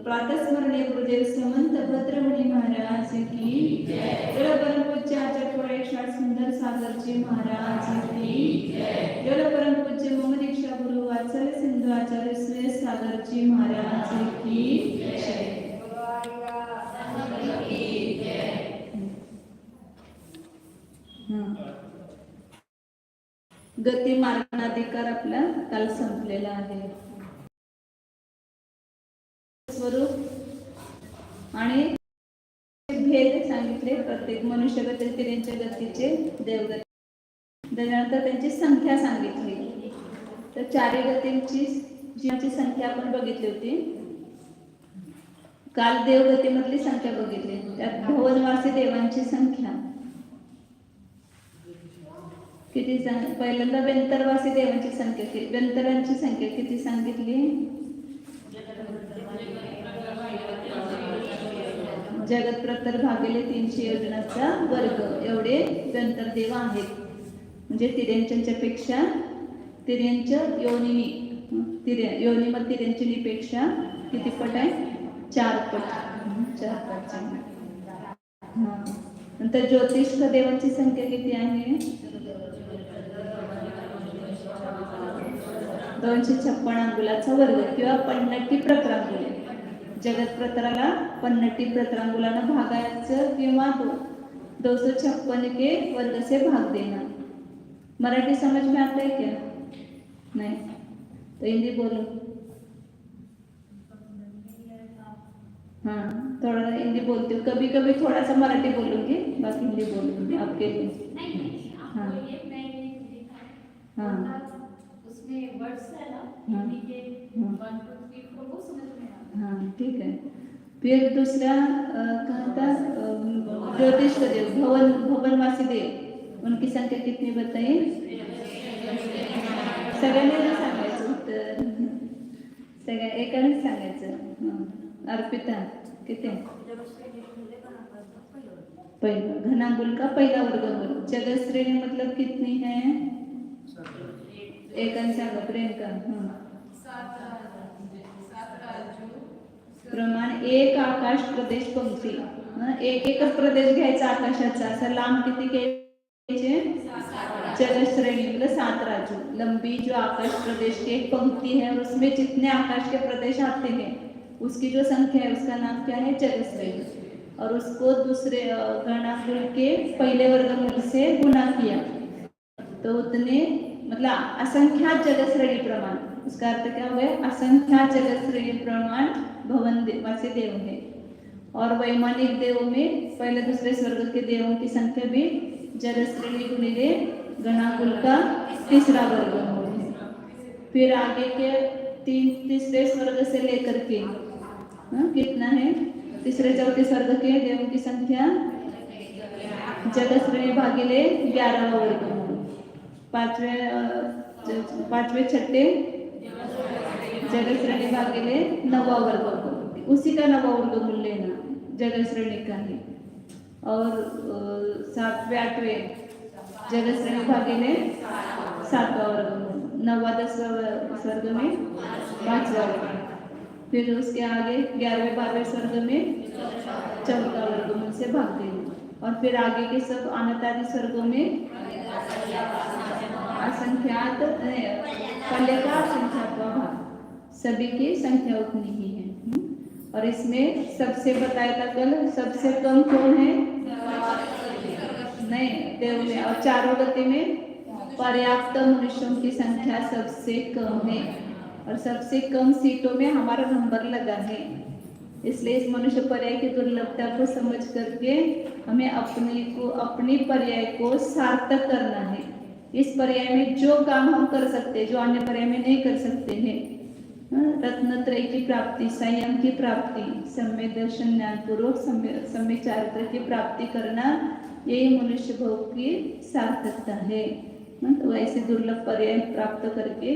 प्रातस्मरणीय गुरुदेव समंत भद्रमणी महाराज की जय। परम पूज्य आचार्य सुंदर सागर जी महाराज की जय। परम पूज्य मम दीक्षा गुरु वात्सल्य सिंधु आचार्य सुरेश सागर जी महाराज की जय। गती मार्गाधिकार आपला काल संपलेला आहे। स्वरूप आणि भेद सांगितले, प्रत्येक मनुष्य गती त्यांच्या गतीचे देवगती, त्यानंतर त्यांची संख्या सांगितली। तर चारी गतींची जीवाची संख्या आपण बघितली होती काल। देवगतीमधली संख्या बघितली, त्यात भुवनवासी देवांची संख्या किती पहिल्यांदा व्यंतरवासी देवांची संख्या व्यंतरांची संख्या किती सांगितली? जगत प्रतर भागिले 300 योजनाचा वर्ग एवढे व्यंतर देव आहेत। म्हणजे तिर्यंच्या पेक्षा तिर्यंच्या योनीमध्ये तिर्यंची पेक्षा किती पट आहे? 4 पट। 4 पट। नंतर ज्योतिष देवांची संख्या किती आहे? 256 अंगुलाचा वर्ग किंवा 50 प्रतरांगुले। जगत प्रतराला 50 प्रतरांगुलानं भागायचं किंवा 256 के वर्ग से भाग देना। मराठी समझ में आता है क्या? नहीं तो हिंदी बोलो। हाँ, थोड़ा हिंदी बोलती हूँ, कभी कभी थोड़ा सा मराठी बोलूंगी, बाकी हिंदी बोलूंगी आपके लिए। हाँ हाँ, उसमें वर्ड्स है ना हिंदी के 1 2 3 4 वो समझ में आता है। हाँ ठीक है। फिर दूसरा कहता ज्योतिष देव भुवनवासी देव, उनकी संख्या कितनी बताइए? सगळ्यांनी सांगायचं उत्तर, सगळ्या एकाने सांगायचं। अर्पिता किती? पहिला घनांगुल का पहला वर्गमूल। जगत श्रेणी मतलब कितनी है? एक प्रियंका। प्रमाण एक आकाश प्रदेश पंक्ती, एक एक प्रदेश घ्यायचा आकाशाचा, असा लांब किती घ्यायचे? जगत श्रेणी मतलब 7 राजू। लंबी जो आकाश प्रदेश की एक पंक्ति है उसमें जितने आकाश के प्रदेश आते हैं उसकी जो संख्या है उसका नाम क्या है? जगत श्रेणी। और उसको दूसरे गणांकुल के पहले वर्गमूल से गुना किया तो उतने मतलब असंख्यात जगत श्रेणी प्रमाण। उसका अर्थ क्या हुआ? असंख्यात जगत श्रेणी प्रमाण भवन वासी देव है। और वैमानिक देवों में पहले दूसरे स्वर्ग के देवों की संख्या भी जगत श्रेणी गुणिले गणाकुल का तीसरा वर्गमूल है। फिर आगे के तीसरे स्वर्ग से लेकर के कितना है? तीसरे चौथे स्वर्ग के देवों की संख्या जगत श्रेणी भागिले 11वां वर्गमूल। पांचवे छठे जगत श्रेणी भागिले 9वां वर्गमूल, उसी का 9वां वर्गमूल लेना जगत श्रेणी का ही। और 7वें 8वें जगत श्रेणी भागिले 7वां वर्गमूल। 9वां 10वां स्वर्ग में 5वां वर्गमूल। फिर उसके आगे 11वें 12वें स्वर्ग में 14वां वर्गमूल से भाग देना। और फिर आगे के सब अनंतादि स्वर्गों में असंख्यात पहले का असंख्यात भाग, सभी की संख्या उतनी ही है। और इसमें सबसे बताया था कल, सबसे कम कौन है? नहीं देव में। और चारों गति में पर्याप्त मनुष्यों की संख्या सबसे कम है और सबसे कम सीटों में हमारा नंबर लगा है। इसलिए इस मनुष्य पर्याय की दुर्लभता को समझ करके हमें अपनी पर्याय को सार्थक करना है। इस पर्याय में जो काम हम कर सकते हैं जो अन्य पर्याय में नहीं कर सकते हैं, रत्नत्रय की प्राप्ति, संयम की प्राप्ति, सम्यक दर्शन ज्ञानपूर्वक सम्यक चारित्र की प्राप्ति करना, यही मनुष्य भोग की सार्थकता है। तो ऐसे दुर्लभ पर्याय प्राप्त करके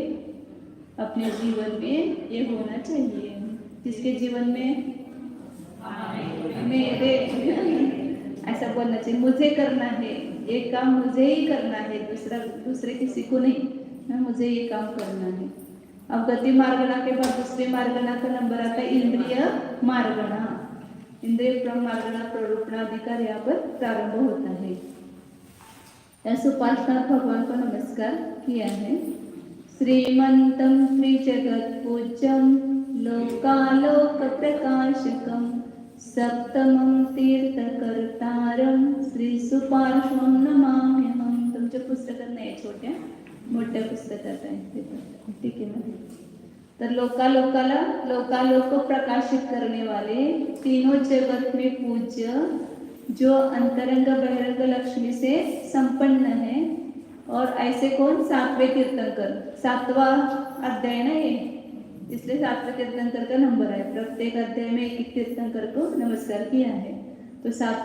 अपने जीवन में ये होना चाहिए। किसके जीवन में? मेरे ऐसा बोलना चाहिए, मुझे करना है ये काम, मुझे ही करना है, दूसरे किसी को नहीं, मुझे ये काम करना है। अब गति मार्गना के बाद दूसरे मार्गना का नंबर आता है इंद्रिय मार्गना। इंद्रिय मार्गना प्ररूपणा अधिकार यहाँ पर प्रारंभ होता है। ऐसे उपासना भगवान को नमस्कार किया है। श्रीमंतम त्रिजगत पूज्यम लोकालोक प्रकाशकम सप्तमं तीर्थकर्तारं श्री सुपार्श्वं नमाम्यहं। तुमच्या पुस्तकात नाही छोट्या मोठ्या पुस्तकात आहे ते पण, ठीक है ना। तर लोकालोक प्रकाशित करने वाले तीनों जगत में पूज्य जो अंतरंग बहिरंग लक्ष्मी से संपन्न है। और ऐसे कौन? सातवें तीर्थंकर, 7वां अध्याय ना ये, इसलिए 7वें तीर्थंकर का नंबर है। प्रत्येक अध्याय में एक तीर्थंकर को नमस्कार किया है। तो 7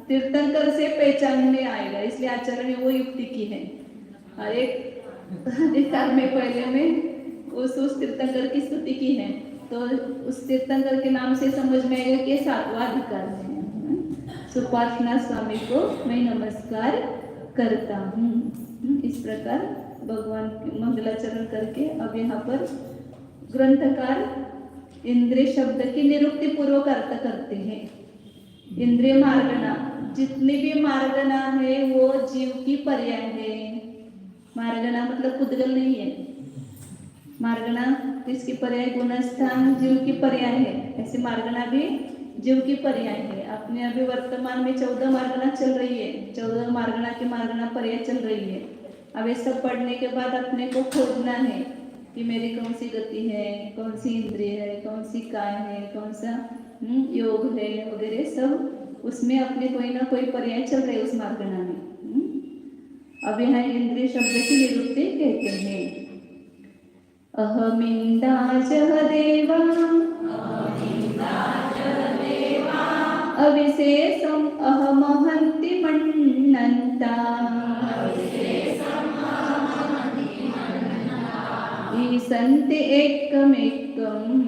तीर्थंकर से पहचान में आएगा, इसलिए आचार्य ने वो युक्ति की है। और एक अधिकार में पहले में उस तीर्थंकर की स्तुति की है, तो उस तीर्थंकर के नाम से समझ में आएगा कि 7वां अधिकार है। सुपार्श्वनाथ स्वामी को मैं नमस्कार करता हूँ। इस प्रकार भगवान की मंगलाचरण करके अब यहाँ पर ग्रंथकार इंद्रिय शब्द की निरुक्ति पूर्वक अर्थ करते हैं। इंद्रिय मार्गना, जितनी भी मार्गना है वो जीव की पर्याय है। मार्गना मतलब पुद्गल नहीं है। मार्गना किसकी पर्याय? गुणस्थान जीव की पर्याय है। ऐसे मार्गना भी जीव की पर्याय है। अपने अभी वर्तमान में 14 मार्गना चल रही है, 14 मार्गना की मार्गना पर्याय चल रही है। अब ये सब पढ़ने के बाद अपने को खोजना है कि मेरी कौन सी गति है, कौन सी इंद्रिय है, कौन सी काय है, कौन सा योग है वगैरह सब, उसमें अपने कोई ना कोई पर्याय चल रहे उस मार्गना में। अब यहाँ इंद्रिय शब्द की निरुक्ति कहते हैं। अहमिंदाजह देवा अविशेषम अहमहंति मन्नन्ता ईसन्ति एकमेकम्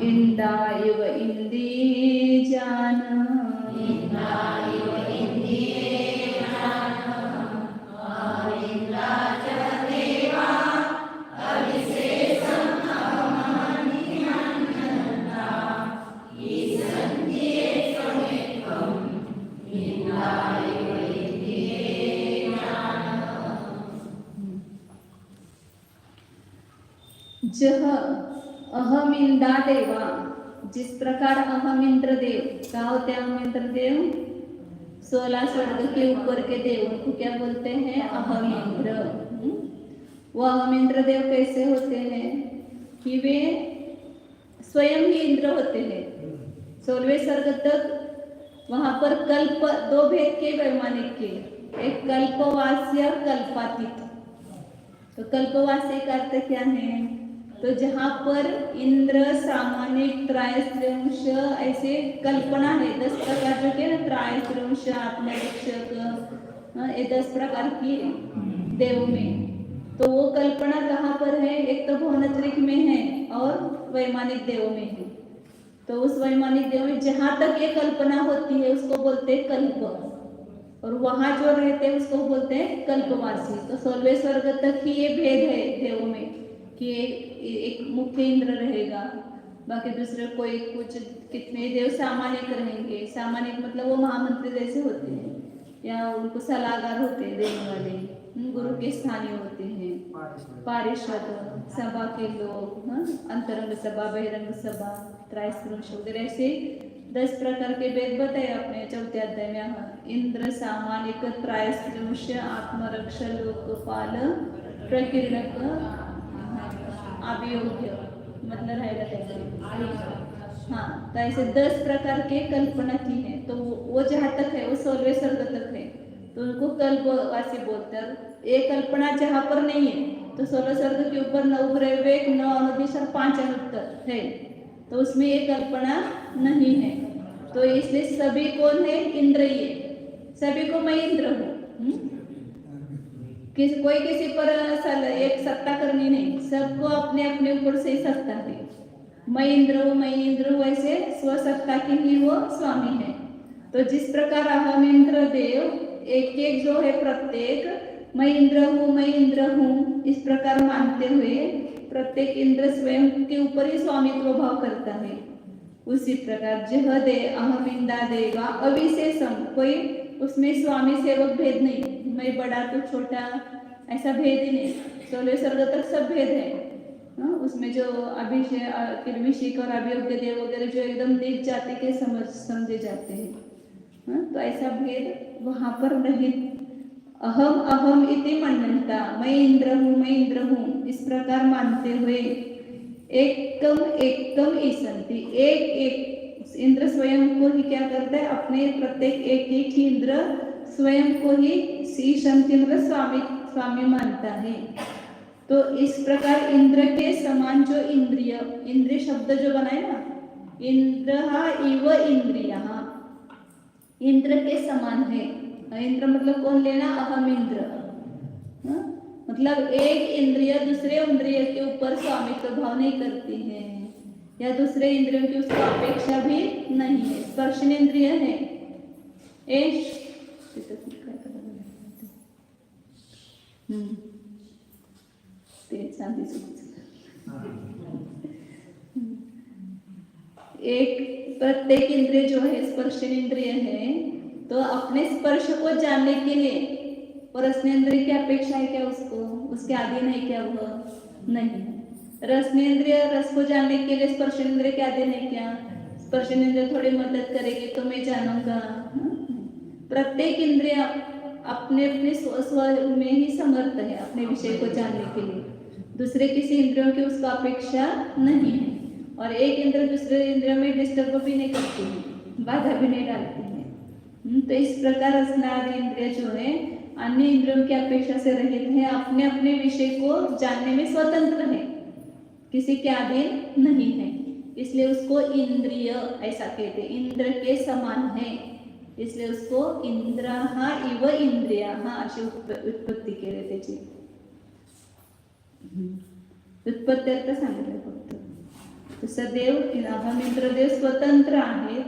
इंदा इव इंदीजान। जह अहम इंदा देवा, जिस प्रकार अहम इंद्र देव, क्या होते हैं अहम इंद्र देव? 16 स्वर्ग के ऊपर के देव, उनको क्या बोलते हैं? अहम इंद्र। वो अहम इंद्र देव कैसे होते हैं कि वे स्वयं ही इंद्र होते हैं। 16वें स्वर्ग तक वहां पर कल्प 2 भेद के वैमानिक के, एक कल्पवासी और कल्पातीत। तो कल्पवासी का अर्थ क्या है? तो जहाँ पर इंद्र, सामानिक, त्रयस्त्रिंश ऐसे कल्पना है, 10 प्रकार जो के ना, त्रयस्त्रिंश, आत्मरक्षक, ये 10 प्रकार की देव में। तो वो कल्पना कहाँ पर है? एक तो भुवनत्रिक में है और वैमानिक देव में है। तो उस वैमानिक देव में जहाँ तक ये कल्पना होती है उसको बोलते हैं कल्प, और वहाँ जो रहते हैं उसको बोलते हैं कल्पवासी। तो 16वें स्वर्ग तक ही ये भेद है देव में कि एक मुख्य इंद्र रहेगा, बाकी दूसरे कोई कुछ कितने देव सामानिक रहेंगे। सामानिक मतलब वो महामंत्री जैसे होते हैं, या उनको सलाहकार होते हैं देने वाले, गुरु के स्थानीय होते हैं, पारिषद सभा के लोग, अंतरंग सभा, बहिरंग सभा, त्रयस्त्रिंश वगैरह ऐसे 10 प्रकार के भेद बताए अपने 4थे अध्याय में। इंद्र, सामानिक, त्रयस्त्रिंश, आत्मरक्ष, लोकपाल, प्रकीर्णक, अभियोग्य मतलब रहेगा कैसे। हाँ, तो ऐसे 10 प्रकार के कल्पना की है। तो वो जहाँ तक है वो 16वें स्वर्ग तक है, तो उनको कल्पवासी बोलते हैं। एक कल्पना जहाँ पर नहीं है, तो 16 स्वर्ग के ऊपर 9 ग्रहवेक, 9 अनुदिश और 5 अनुत्तर है, तो उसमें एक कल्पना नहीं है। तो इसलिए सभी कौन है? इंद्र ही है। सभी को मैं इंद्र हूँ। कोई किसी पर एक सत्ता करनी नहीं, सबको अपने अपने ऊपर से सत्ता है। मैं इंद्र हूँ, मैं इंद्र हूँ, ऐसे स्वसत्ता की ही वो स्वामी है। तो जिस प्रकार अहम इंद्र देव एक एक जो है प्रत्येक मैं इंद्र हूँ, मैं इंद्र हूँ, इस प्रकार मानते हुए प्रत्येक इंद्र स्वयं के ऊपर ही स्वामित्व भाव करता है। उसी प्रकार जह दे अहम इंदा देगा अविशेषम, कोई उसमें स्वामी सेवक भेद नहीं, मैं बड़ा तो छोटा ऐसा भेद ही नहीं, 16 सर्ग तक सब भेद है। उसमें जो अभिषेक और अभियोग्य देव वगैरह जो एकदम नीच जाति के समझे जाते हैं, तो ऐसा भेद वहां पर नहीं। अहम अहम इति मन्यन्ता, मैं इंद्र हूँ, मैं इंद्र हूँ, इस प्रकार मानते हुए एकम एकम ईसंति, एक एक इंद्र स्वयं को ही क्या करता है, अपने प्रत्येक एक एक इंद्र स्वयं को ही ईशंति मतलब स्वामी मानता है। तो इस प्रकार इंद्र के समान जो इंद्रिय शब्द जो बनाए ना, इंद्रहा इव इंद्रियः, इंद्र के समान है। इंद्र मतलब कौन लेना, अहम इंद्र, मतलब एक इंद्रिय दूसरे इंद्रिय के ऊपर स्वामित्व भाव नहीं करती है, या दूसरे इंद्रियों की उसको अपेक्षा भी नहीं है। स्पर्शनेंद्रिय है, एक प्रत्येक इंद्रिय जो है स्पर्शनेंद्रिय है, तो अपने स्पर्श को जानने के लिए और रसनेंद्रिय की अपेक्षा है क्या उसको, उसके अधीन है क्या, वह नहीं। रसनेंद्रिय रस को जानने के लिए स्पर्शनेंद्रिय के अधीन है क्या, स्पर्शनेंद्रिय थोड़ी मदद करेगी तो मैं जानूंगा। प्रत्येक इंद्रिय अपने अपने स्व में ही समर्थ है अपने विषय को जानने के लिए, दूसरे किसी इंद्रियों की उसको अपेक्षा नहीं है। और एक इंद्र दूसरे इंद्रियों में डिस्टर्ब भी नहीं करती है, बाधा भी नहीं डालती है। तो इस प्रकार रसनादि इंद्रिय जो है अन्य इंद्रियों की अपेक्षा से रहित है, अपने अपने विषय को जानने में स्वतंत्र है, किसी के अधीन नहीं है, इसलिए उसको इंद्रिय ऐसा कहते, इंद्र के समान है, इसलिए उसको इंद्रहा इव इंद्रियः अशी उत्पत्ती केली त्याची। उत्पत्ती अर्थ सांगितलं फक्त। तसं देव अहम इंद्रदेव स्वतंत्र आहेत,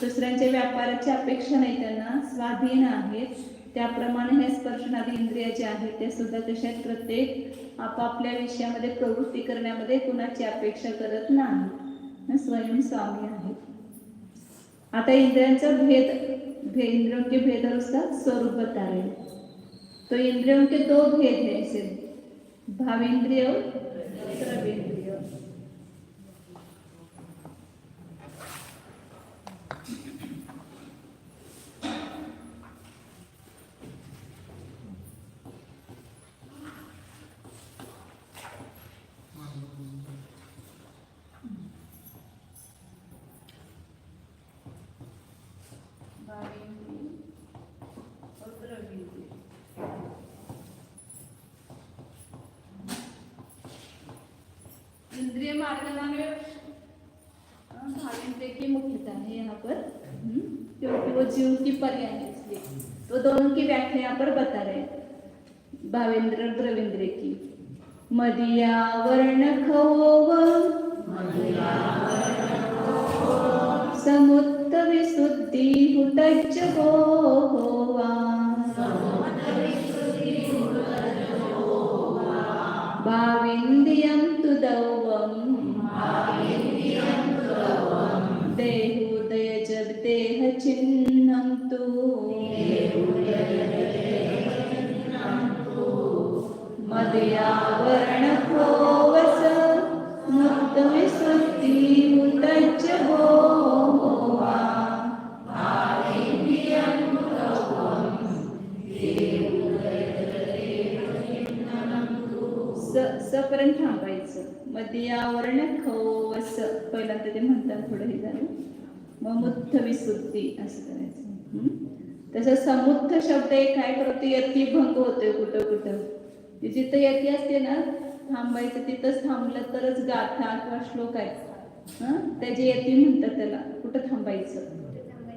दुसऱ्यांच्या व्यापाराची अपेक्षा नाही, त्यांना स्वाधीन आहेत। त्याप्रमाणे हे स्पर्शनादी इंद्रिय जे आहेत ते सुद्धा तसे प्रत्येक आपापल्या विषयामध्ये प्रवृत्ती करण्यामध्ये कुणाची अपेक्षा करत नाही, स्वयं स्वामी आहेत। आता इंद्रियांचा इंद्रियों के भेद और उसका स्वरूप बता रहे हैं। तो इंद्रियों के दो भेद है, ऐसे भावेंद्रिय और द्रव्येंद्रिय। इंद्रिय मार्गनामे भावेंद्रिय की मुख्यता है यहाँ पर, क्योंकि वो जीव की पर्याय है, इसलिए तो दोनों की व्याख्या यहाँ पर बता रहे हैं, भावेंद्र और द्रवेंद्रिय की। मदिया वर्णखोव समुत्त विशुद्धि हुतज्ज होवा, भावेन्द्रियं तु दौवं देहुदय जब देह चिन्हं तु मदया वर्णखोवस मुक्त विशुद्धि हुतज्ज होवा, सपर्यंत थांबायचं। मदियावरण खवस पहिल्यांदा ते म्हणतात, थोडं हे झालं, मग मुत्थ विशुद्धी असं करायचं। तसं समुत्थ शब्द एक काय करतो, यती भंग होतोय कुठं कुठं, जिथं यती असते ना थांबायचं, तिथंच थांबलं तरच गाथा किंवा श्लोक आहे, त्याची यती म्हणतात त्याला, कुठं थांबायचं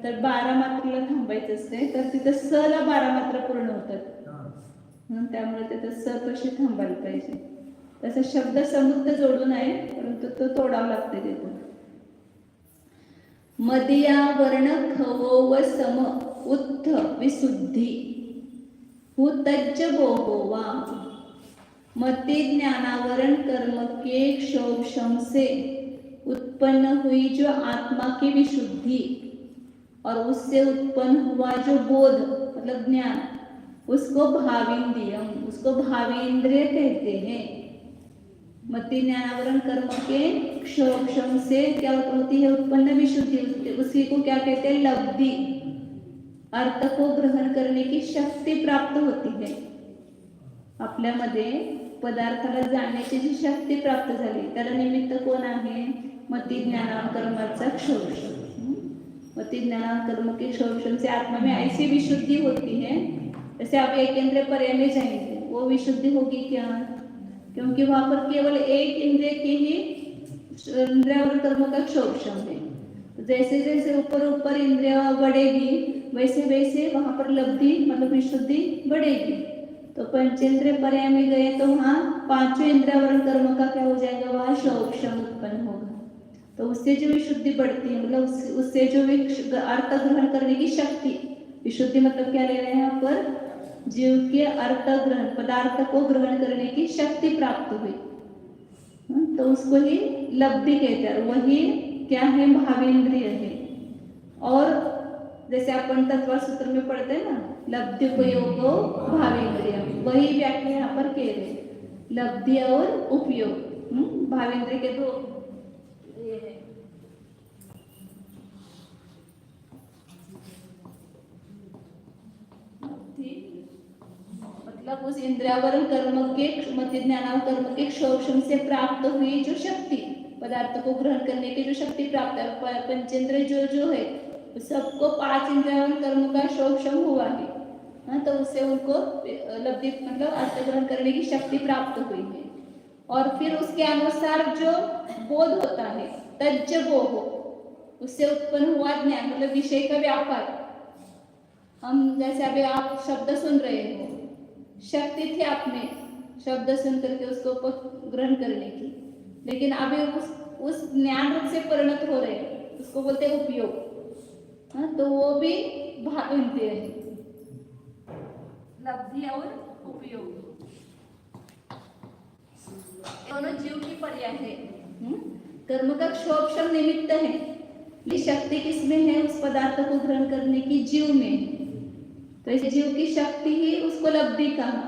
तर 12 मात्रेला थांबायचं असते, तर तिथं स ला 12 मात्रा पूर्ण होतात, त्यामुळे तिथं स कशी थांबायला पाहिजे, तसा शब्द समुद्ध जोडून आहे, परंतु तो तोडावा लागते तिथं। मदिया वर्ण खवो व सम उत्थ विशुद्धी हुतज्ज बोहोवा, मति ज्ञानावरण कर्म के क्षोभशम से उत्पन्न हुई जो आत्मा की विशुद्धि और उससे उत्पन्न हुआ जो बोध मतलब ज्ञान, उसको भाविंद्रियम, उसको भावी इंद्रिय कहते हैं। मति ज्ञानावरण कर्म के क्षोभशम से क्या होती है उत्पन्न विशुद्धि, उसी को क्या कहते हैं लब्धि, अर्थ को ग्रहण करने की शक्ती प्राप्त होती है। आपल्यामध्ये पदार्थाला जाणण्याची जी शक्ती प्राप्त झाली त्याला निमित्त कोण आहे? मति ज्ञानावरण क्षोभशम। मति ज्ञानावरण के क्षोभशम से आत्मा में ऐसी विशुद्धि होती है जैसे आप एक इंद्रिय पर्याय में जाएंगे, वो विशुद्धि होगी क्या? क्योंकि वहां पर केवल एक इंद्रिय की ही इंद्रियावरण कर्म का क्षोभशम है। जैसे जैसे ऊपर ऊपर इंद्रिया बढ़ेगी वैसे वैसे वहां पर लब्धि मतलब विशुद्धि बढ़ेगी। तो पंचेंद्रिय पर्याय में गए तो वहाँ पांचों इंद्रियावरण कर्म का क्या हो जाएगा? वहाँ क्षोभशम उत्पन्न होगा। तो उससे जो विशुद्धि बढ़ती है मतलब उससे जो अर्थ ग्रहण करने की शक्ति, विशुद्धि मतलब क्या ले रहे हैं यहाँ पर? जीव के अर्थ ग्रहण, पदार्थ को ग्रहण करने की शक्ति प्राप्त हुई, तो उसको ही लब्धि कहते हैं। वही क्या है? भावेंद्रिय है। और जैसे अपन तत्व सूत्र में पढ़ते हैं ना, लब्धि उपयोगो भावेंद्रिय, वही व्याख्या यहाँ पर कह रहे हैं, लब्धि और उपयोग। भावेंद्रिय के दो ये है। मतलब उस इंद्रियावरण कर्म के मति ज्ञानावरण कर्म के क्षोभशम से प्राप्त हुई जो शक्ति, पदार्थ को ग्रहण करने की जो शक्ति प्राप्त है, पंचेंद्रिय जो है सबको पांच इंद्रियावरण कर्म का क्षोभशम हुआ है। तो उससे उनको लब्धि मतलब अर्थ ग्रहण करने की शक्ति प्राप्त हुई है। और फिर उसके अनुसार जो बोध होता है तज्ज बोध, उससे उत्पन्न हुआ ज्ञान मतलब विषय का व्यापार। हम जैसे अभी आप शब्द सुन रहे हो, शक्ति थी आप में शब्द सुन करके उसको ग्रहण करने की, लेकिन अभी उस ज्ञान रूप से परिणत हो रहे हैं, उसको बोलते हैं उपयोग। तो वो भी भावेंद्रिय है, लब्धि और उपयोग दोनों जीव की पर्याय है। कर्म का क्षोभशम निमित्त है, ये शक्ति किसमें है? उस पदार्थ को ग्रहण करने की जीव में। तो इस जीव की शक्ति ही उसको लब्धि कहा,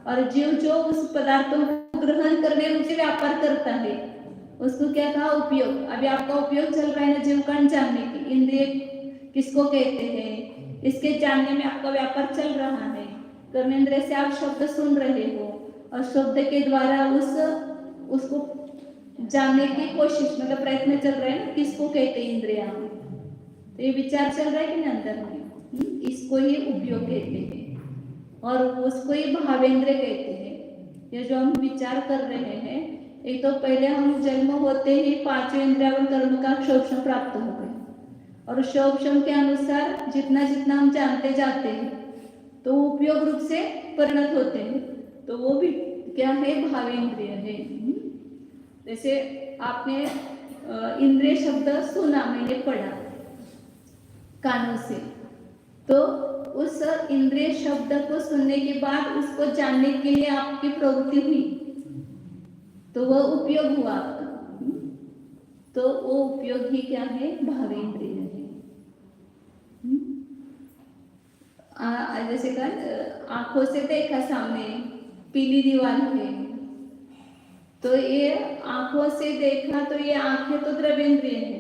और जीव जो उस पदार्थों को ग्रहण करने रूप से व्यापार करता है उसको क्या कहा? उपयोग। अभी आपका उपयोग चल रहा है ना जीव का जानने की, इंद्रिय किसको कहते हैं, इसके जानने में आपका व्यापार चल रहा है। कर्मेंद्रिय से आप शब्द सुन रहे हो और शब्द के द्वारा उसको जानने की कोशिश मतलब प्रयत्न चल रहा है ना, किसको कहते हैं? इंद्रिया। तो ये विचार चल रहा है कि नहीं अंदर में, इसको ही उपयोग कहते हैं और उसको ही भावेंद्रिय कहते हैं। ये जो हम विचार कर रहे हैं, एक तो पहले हम जन्म होते ही पांचों इंद्रियावरण कर्म का क्षोभशम प्राप्त हो गए, और क्षोभशम के अनुसार जितना जितना हम जानते जाते हैं तो उपयोग रूप से परिणत होते हैं। तो वो भी क्या है? भावेंद्रिय है। जैसे आपने इंद्रिय शब्द सुना, मैंने पढ़ा कानों से, तो उस इंद्रिय शब्द को सुनने के बाद उसको जानने के लिए आपकी प्रवृत्ति हुई, तो वह उपयोग हुआ आपका। तो वो उपयोग ही क्या है? भावेंद्रिय है। जैसे का आंखों से देखा सामने पीली दीवार है, तो ये आंखों से देखा तो ये आंखें तो द्रव्येंद्रिय है,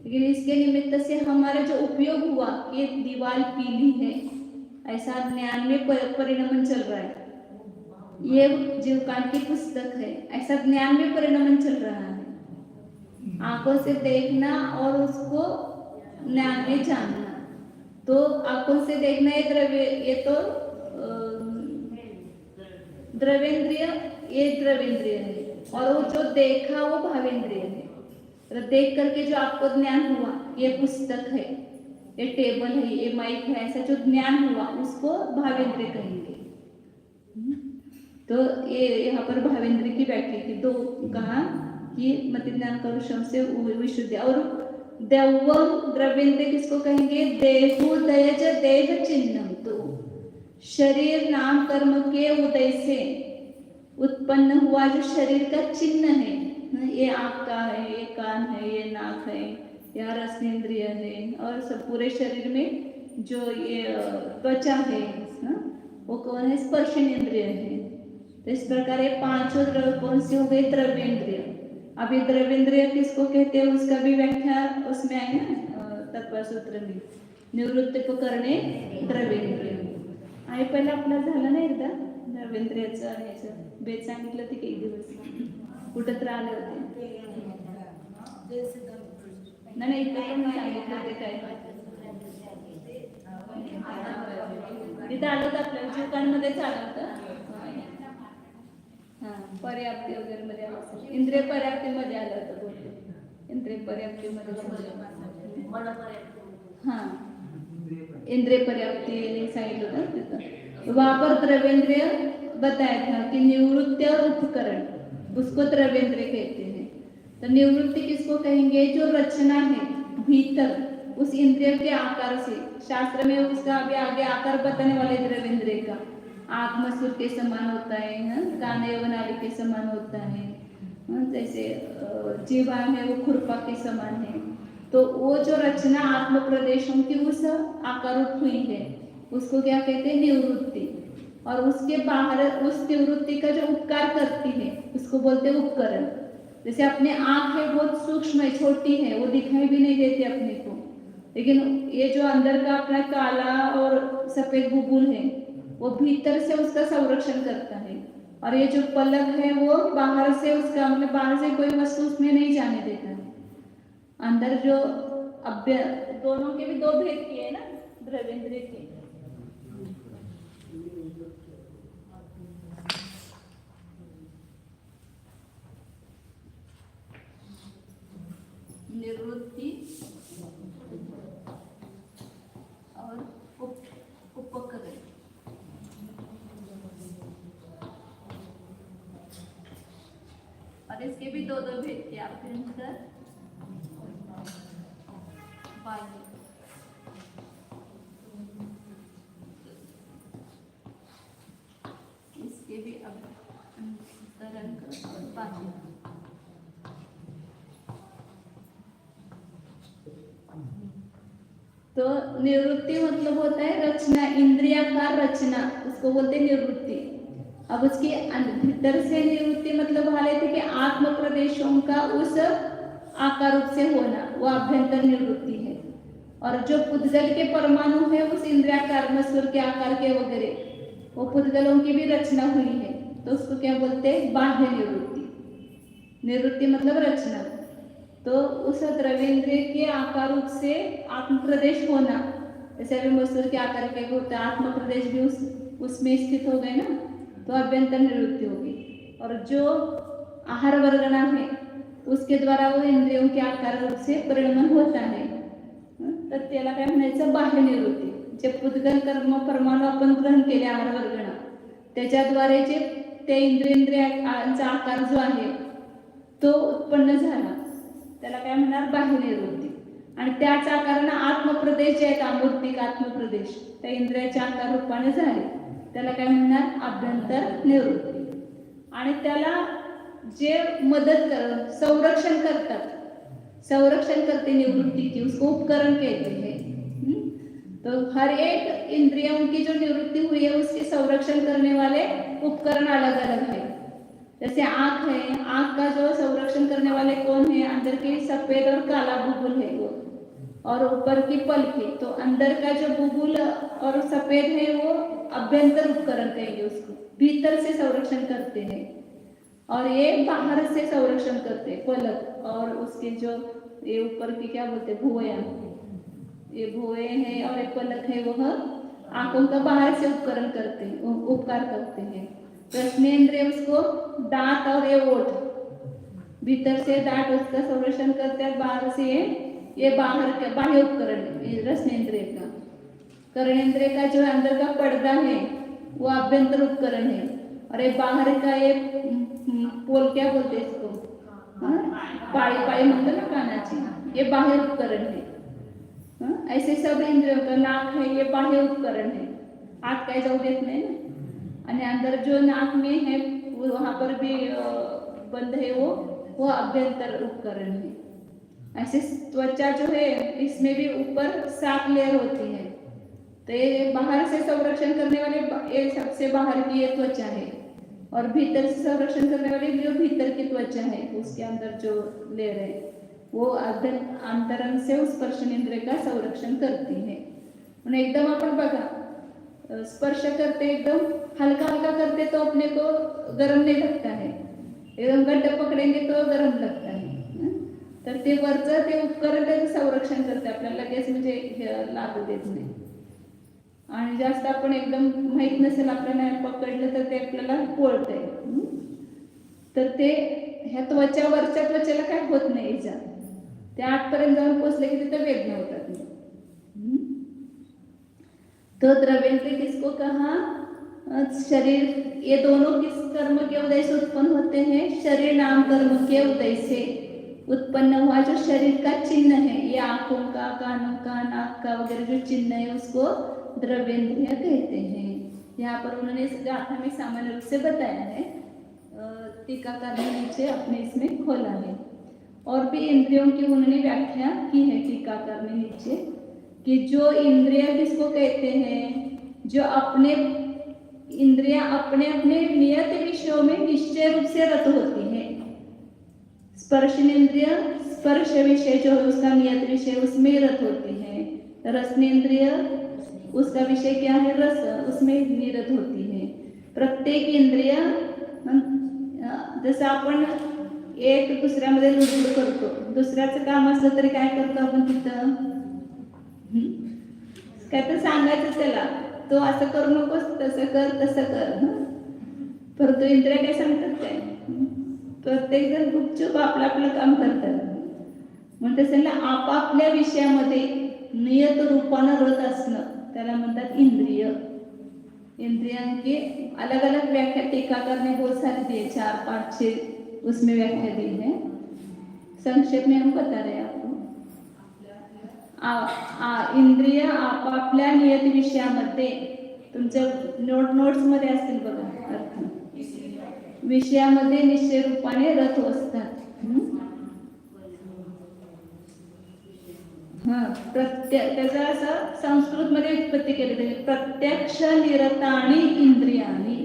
लेकिन इसके निमित्त से हमारा जो उपयोग हुआ कि दीवार पीली है, ऐसा ज्ञान में परिणमन चल रहा है। ये जीवकांड की पुस्तक है, ऐसा ज्ञान में परिणमन चल रहा है। आंखों से देखना और उसको ज्ञान में जानना। तो आंखों से देखना ये द्रव्य, ये तो द्रव्येंद्रिय, ये द्रव्येंद्रिय है, और वो जो देखा वो भावेंद्रिय है। तो देख करके जो आपको ज्ञान हुआ, ये पुस्तक है, ये टेबल है, ये माइक है, ऐसा जो ज्ञान हुआ उसको भावेंद्रिय कहेंगे। तो ये यहाँ पर भावेंद्रिय की व्याख्या की दो कहा कि मति ज्ञान क्षोभशम से विशुद्धि। और देवम द्रव्येंद्रिय किसको कहेंगे? देहुदयज देह चिन्हम, तो शरीर नाम कर्म के उदय से उत्पन्न हुआ जो शरीर का चिन्ह है, ये आँख का है, ये कान है, ये नाक है, या रसनेंद्रिय है, और सब पूरे शरीर में जो ये त्वचा है, वो कौन है? स्पर्शनेंद्रिय है। तो इस प्रकार ये पांचों द्रव्य कौन से हो गए? द्रव्येंद्रिय। अभी द्रव्येंद्रिय किसको कहते हैं उसका भी व्याख्या उसमें है ना तत्वसूत्र में, निवृत्ती को करणे द्रव्येंद्रिय. आणि पहिला आपला झाला ना एकदा द्रव्येंद्रियाचं आणि याचं बेद सांगितलं ते काही दिवस कुठं तर आले होते. नाही इथं पण सांगितलं ते काय तिथं आलं होतं आपल्या जीवकांमध्येच आलं होतं. हां पर्याप्ती वगैरे मध्ये आलं असेल, इंद्रिय पर्याप्तीमध्ये आलं होतं बोलतो, इंद्रिय पर्याप्तीमध्ये हां इंद्रिय पर्याप्ती सांगितलं होतं तिथं. वहाँ पर द्रव्येंद्रिय बताया था कि निवृत्ति और उपकरण उसको द्रव्येंद्रिय कहते हैं. तो निवृत्ति किसको कहेंगे? जो रचना है भीतर उस इंद्रिय के आकार से, शास्त्र में उसका अभी आगे आकार बताने वाले द्रव्येंद्रिय का, आँख मसूर के समान होता है, कान नाभि के समान होता है, जैसे जीवा है वो खुरपा के समान है. तो वो जो रचना आत्म प्रदेशों की उस आकारूप हुई है उसको क्या कहते हैं? निवृत्ति. और उसके बाहर उस निवृत्ति का जो उपकार करती है उसको बोलते हैं उपकरण. जैसे अपने आँख है बहुत सूक्ष्म है, छोटी है, वो दिखाई भी नहीं देती अपने को, लेकिन ये जो अंदर का अपना काला और सफेद बुलबुल है वो भीतर से उसका संरक्षण करता है. और ये जो पलक है वो बाहर से उसका मतलब बाहर से कोई वस्तु उसमें नहीं जाने देता है. अंदर जो दोनों के भी दो भेद किए ना द्रव्येंद्रिय के. निवृत्ति और उपकरण. और इसके भी दो भेद थे अभ्यंतर बाह्य. इसके भी अंतरंग और बाह्य. तो निवृत्ति मतलब होता है रचना, इंद्रियाकार रचना, उसको बोलते हैं निवृत्ति. अब उसकी भीतर से निवृत्ति मतलब हाल थे कि आत्म प्रदेशों का उस आकार रूप से होना, वो अभ्यंतर निवृत्ति है. और जो पुद्गल के परमाणु है उस इंद्रियाकार मसूर के आकार के वगैरह वो पुद्गलों की भी रचना हुई है, तो उसको क्या बोलते हैं? बाह्य निवृत्ति. निवृत्ति मतलब रचना. तो उस द्रव्येंद्रिय के आकार रूप से आत्म प्रदेश होना, जैसे अभी मसूर के आकार के होता है, आत्म प्रदेश भी उसमें स्थित हो गए ना, तो अभ्यंतर निवृत्ति होगी. और जो आहार वर्गना है उसके द्वारा वो इंद्रियों के आकार रूप से परिणमन होता है, तर त्याला काय म्हणायचं? बाह्य निवृत्ती. जे पुद्गल कर्म परमाणु आपण ग्रहण केले आहार वर्गना त्याच्याद्वारे जे ते इंद्रियांचा आकार जो आहे तो उत्पन्न झाला त्याला काय म्हणणार? बाह्य निवृत्ती. आणि त्याच आकाराने आत्मप्रदेश जे आहेत अमूर्तिक आत्मप्रदेश त्या इंद्रियाच्या आकार रूपाने झाले त्याला काय म्हणणार? अभ्यंतर निवृत्ती. आणि त्याला जे मदत कर संरक्षण करतात, संरक्षण करते निवृत्ति की, उसको उपकरण कहते हैं. तो हर एक इंद्रियों की जो निवृत्ति हुई है उसके संरक्षण करने वाले उपकरण अलग अलग है. जैसे आँख है, आँख का जो संरक्षण करने वाले कौन है? अंदर के सफेद और काला बुलबुल है वो, और ऊपर की पलकें. तो अंदर का जो बुलबुल और सफेद है वो अभ्यंतर उपकरण कहेंगे उसको, भीतर से संरक्षण करते हैं. और ये बाहर से संरक्षण करते हैं पलक, और उसके जो ये ऊपर की क्या बोलते हैं? भुवया, ये भुवे हैं और ये पलक है वह आंखों का बाहर से उपकरण करते हैं, उपकार करते हैं. रसनेंद्रिय उसको दांत और ये ओठ, भीतर से दांत उसका संरक्षण करते हैं, बाहर से ये बाहर का बाह्य उपकरण रसनेंद्रिय का. कर्णेंद्रिय का जो अंदर का पर्दा है वो अभ्यंतर उपकरण है, और ये बाहर का ये पोल क्या बोलते हैं इसको? पाई पाई म्हणतो ना कानाची, ये बाह्य उपकरण है. ऐसे सब इंद्रियों का नाक है ये बाह्य उपकरण है, हाथ काय जाऊ देत नाही ना. आणि अंदर जो नाक में है वहां पर भी बंद है वो अभ्यंतर उपकरण है। ऐसे त्वचा जो है इसमें भी ऊपर 7 लेयर होती है। तो ये बाहर से संरक्षण करने वाले ये सबसे बाहर की ये त्वचा है, और भीतर से संरक्षण करने वाली जो भीतर की त्वचा है उसके अंदर जो लेयर है वो अंतरंग से उस स्पर्शनेंद्रिय का संरक्षण करती है। म्हणून एकदम आपण बघा स्पर्श करते एकदम हल्का हल्का करते तो अपने को गर्म नहीं लगता है, एकदम गड्ढ पकड़ेंगे तो गर्म लगता है। तर ते वरचं ते उपकरण त्याचं संरक्षण करते, आपल्याला लगेच म्हणजे लागू देत नाही। आणि जास्त आपण एकदम माहित नसेल आपल्याला पकडलं तर ते आपल्याला पोळतंय। तर ते ह्या त्वचावरच्या त्वचेला काय होत नाही, इजा ते आतपर्यंत जाऊन पोचले की तिथे वेदना होतात। तो द्रव्यंत्र किसको कहा, शरीर, ये दोनों किस कर्म के उदय से उत्पन्न होते हैं, शरीर नाम कर्म के उदय से उत्पन्न हुआ जो शरीर का चिन्ह है, ये आंखों का, कानों का, नाक का वगैरह जो चिन्ह है उसको द्रव्येंद्रिय कहते हैं। यहाँ पर उन्होंने इस गाथा में सामान्य रूप से बताया है, टीकाकार ने नीचे अपने इसमें खोला है। और भी इंद्रियों की उन्होंने व्याख्या की है टीकाकार ने नीचे, कि जो इंद्रिय किसको कहते हैं, जो अपने इंद्रियां अपने अपने नियत विषयों में निश्चय रूप से रत होती है। स्पर्शनेंद्रिय स्पर्श विषय जो है उसका नियत विषय उसमें रत होती है। रसनेंद्रिय उसका विषय क्या है, रस, उसमें निरत होती है। प्रत्येक इंद्रिय जसं आपण एक दुसऱ्यामध्ये लुडबुड करतो, दुसऱ्याचं काम असलं तरी काय करतो आपण तिथं, काय तर सांगायचं त्याला, तो असं करू नकोस, तसं कर तसं कर, परंतु इंद्रिय काय सांगतात काय, प्रत्येक जण गुपचूप आपलं आपलं काम करतात। म्हणते त्याला आपापल्या विषयामध्ये नियत रूपानं रत असणं त्याला म्हणतात इंद्रिय। इंद्रियों की अलग अलग व्याख्या टीकाकार ने बहुत सारी दी है, 4-5-6 उसमें व्याख्या दी है। संक्षेप में हम बता रहे हैं आपको। इंद्रिय आपापल्या नियत विषयामध्ये, तुमच्या नोट्स मध्ये असतील बघा अर्थ, विषयामध्ये निश्चय रूपाने रत असतात। त्याचा असं संस्कृत मध्ये उत्पत्ती केली त्याची, प्रत्यक्ष निरतानी इंद्रियानी,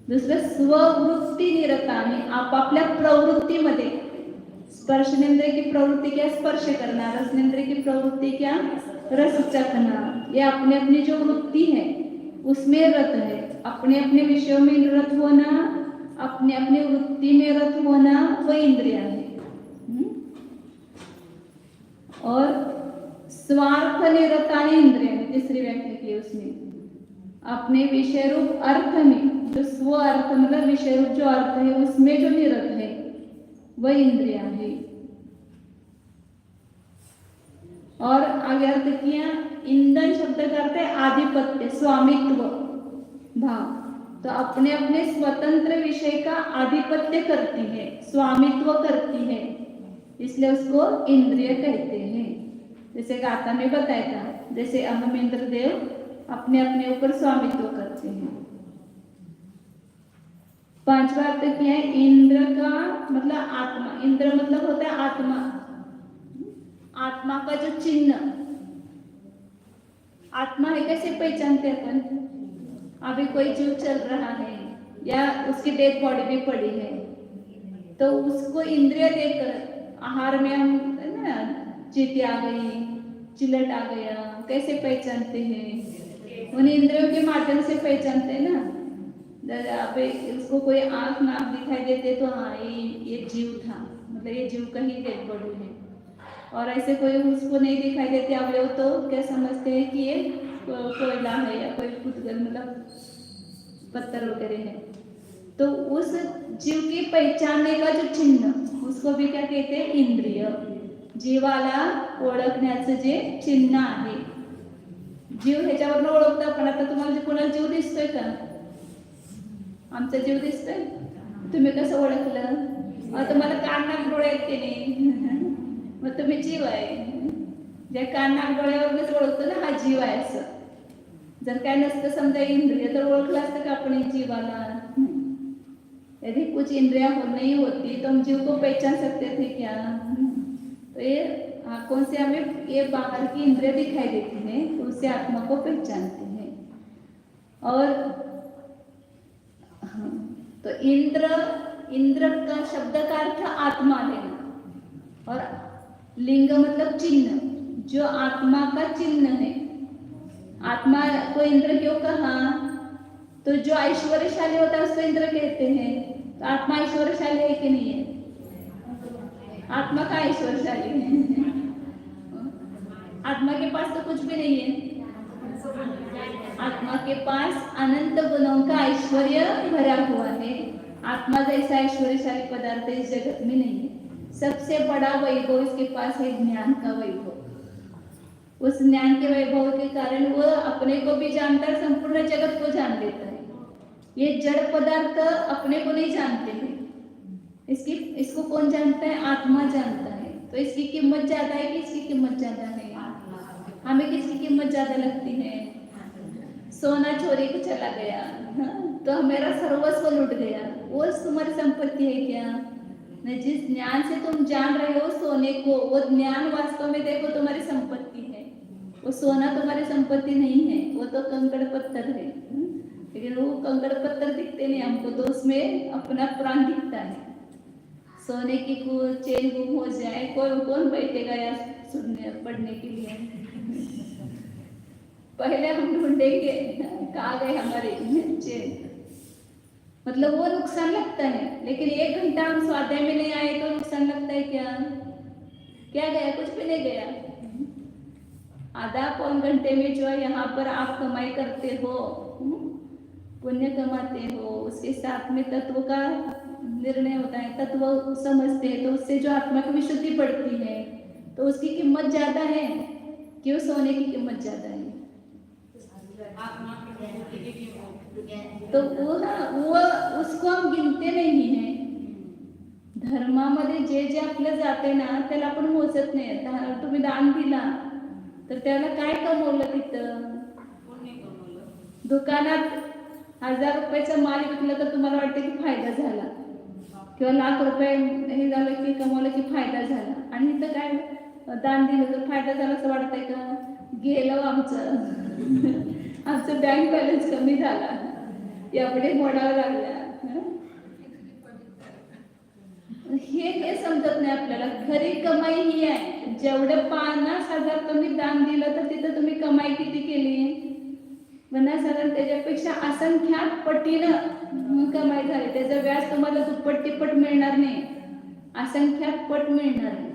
दुसरं स्ववृत्ती निरतानी, आपापल्या प्रवृत्तीमध्ये, स्पर्शनेंद्रिय की प्रवृत्ति क्या स्पर्श करना, रसनेंद्रिय की प्रवृत्ति क्या रस चखना, ये अपने अपनी जो वृत्ति है उसमें रत है। अपने अपने विषयों में रत होना, अपने अपने वृत्ति में रत होना वो इंद्रिया है। और स्वार्थ निरतानी इंद्रिय, तीसरी व्याख्या की उसमें, अपने विषय रूप अर्थ में, जो स्व अर्थ मतलब विषय रूप जो अर्थ है उसमें जो निरत है वह इंद्रिया है। और आगे अर्थ किया, इंधन शब्द का अर्थ है आधिपत्य, स्वामित्व भाव, तो अपने अपने स्वतंत्र विषय का आधिपत्य करती है, स्वामित्व करती है, इसलिए उसको इंद्रिय कहते हैं। जैसे गाथा में बताया था, जैसे अहम इंद्रदेव अपने अपने ऊपर स्वामित्व करते हैं। 5वां अर्थ क्या है, इंद्र का मतलब आत्मा, इंद्र मतलब होता है आत्मा, आत्मा का जो चिन्ह, आत्मा है कैसे पहचानते अपन, अभी कोई जीव चल रहा है या उसकी डेड बॉडी भी पड़ी है तो उसको इंद्रिय देकर, आहार में हम ना चींटी आ गई, चिलट आ गया, कैसे पहचानते हैं, उन इंद्रियों के माध्यम से पहचानते हैं ना। अभी उसको कोई आंख नाक दिखाई देते तो हाँ ये जीव था, मतलब ये जीव का ही डेड बॉडी है। और ऐसे कोई उसको नहीं दिखाई देते अवयव तो क्या समझते हैं कि ये कोयला है या कोई फुटगल मतलब पत्थर वगैरह है। तो उस जीव की पहचानने का जो चिन्ह उसको भी क्या कहते हैं, इंद्रिय। जीवाला ओळखण्याचं जे चिन्ह आहे, जीव ह्याच्यावर ओळखतो आपण। आता तुम्हाला कोणाला जीव दिसतोय का, आमचा जीव दिसतोय, तुम्ही कसं ओळखलं, तुम्हाला कान नाक डोळे आहेत की नाही, मग तुम्ही जीव आहे। ज्या कान नाक डोळ्यावरच ओळखतो ना हा जीव आहे असं, जर काय नसतं समजा इंद्रिय तर ओळखलं असतं का आपण जीवाला। यदि कुछ इंद्रियां नहीं होती तो हम जीव को पहचान सकते थे क्या? तो ये आंखों से हमें ये बाहर की इंद्रियां दिखाई देती हैं, तो उससे आत्मा को पहचानते हैं। और तो इंद्र का शब्द का अर्थ आत्मा लेना, और लिंग मतलब चिन्ह, जो आत्मा का चिन्ह है। आत्मा को इंद्र क्यों कहा? तो जो ऐश्वर्यशाली होता है उसको इंद्र कहते हैं। तो आत्मा ऐश्वर्यशाली है कि नहीं है? आत्मा का ऐश्वर्यशाली है। आत्मा के पास तो कुछ भी नहीं है। आत्मा के पास अनंत गुणों का ऐश्वर्य भरा हुआ है। आत्मा जैसा ऐश्वर्यशाली पदार्थ इस जगत में नहीं है। सबसे बड़ा वैभव इसके पास है ज्ञान का वैभव। उस ज्ञान के वैभव के कारण वह अपने को भी जानता है, संपूर्ण जगत को जान लेता है। ये जड़ पदार्थ अपने को नहीं जानते हैं। इसको कौन जानता है? आत्मा जानता है। तो इसकी कीमत ज्यादा है कि इसकी कीमत ज्यादा है? हमें किसकी कीमत ज्यादा लगती है? सोना चोरी को चला गया तो मेरा सर्वस्व लूट गया, वो तुम्हारी संपत्ति है क्या? नहीं, जिस ज्ञान से तुम जान रहे हो सोने को, वो ज्ञान वास्तव में देखो तुम्हारी संपत्ति है। वो सोना तुम्हारी संपत्ति नहीं है, वो तो कंकड़ पत्थर है। लेकिन वो कंकड़ पत्थर दिखते नहीं हमको, तो उसमें अपना प्राण दिखता है। सोने की चेन गुम हो जाए, कौन बैठेगा या सुनने पढ़ने के लिए? पहले हम ढूंढेंगे कहाँ गए हमारे चेन। मतलब वो नुकसान लगता है, लेकिन 1 घंटा हम स्वाध्याय में नहीं आए तो नुकसान लगता है क्या? क्या गया? कुछ भी नहीं गया। आधा पौन घंटे में जो यहाँ पर आप कमाई करते हो, पुण्य कमाते हो, उसके साथ में तत्व का निर्णय होता है, तत्व समझते हैं, तो उससे जो आत्मा की विशुद्धि बढ़ती है, तो उसकी कीमत ज्यादा है। क्यों? सोने की कीमत ज्यादा है। तो वो उसको हम गिनते नाही है। धर्मामध्ये जे जे आपलं जाते ना त्याला आपण मोजत नाही। तुम्ही दान दिला तर त्याला काय कमवलं? तिथं दुकानात 1000 रुपयाचा माल विकला तर तुम्हाला वाटतं की फायदा झाला, किंवा लाख रुपये हे झालं की कमवलं की फायदा झाला, आणि इथं काय दान दिलं तर फायदा झाला असं वाटतंय का? गेलं आमचं बँक बॅलन्स कमी झाला, एवढे मोडावं लागला। हे समजत नाही आपल्याला। खरी कमाई ही आहे, जेवढं 50,000 तुम्ही दान दिलं तर तिथं तुम्ही कमाई किती केली? 50,000 त्याच्यापेक्षा असंख्यात पटीनं कमाई झाली। त्याचं व्याज तुम्हाला दुप्पट तिप्पट मिळणार नाही, असंख्यात पट मिळणार आहे,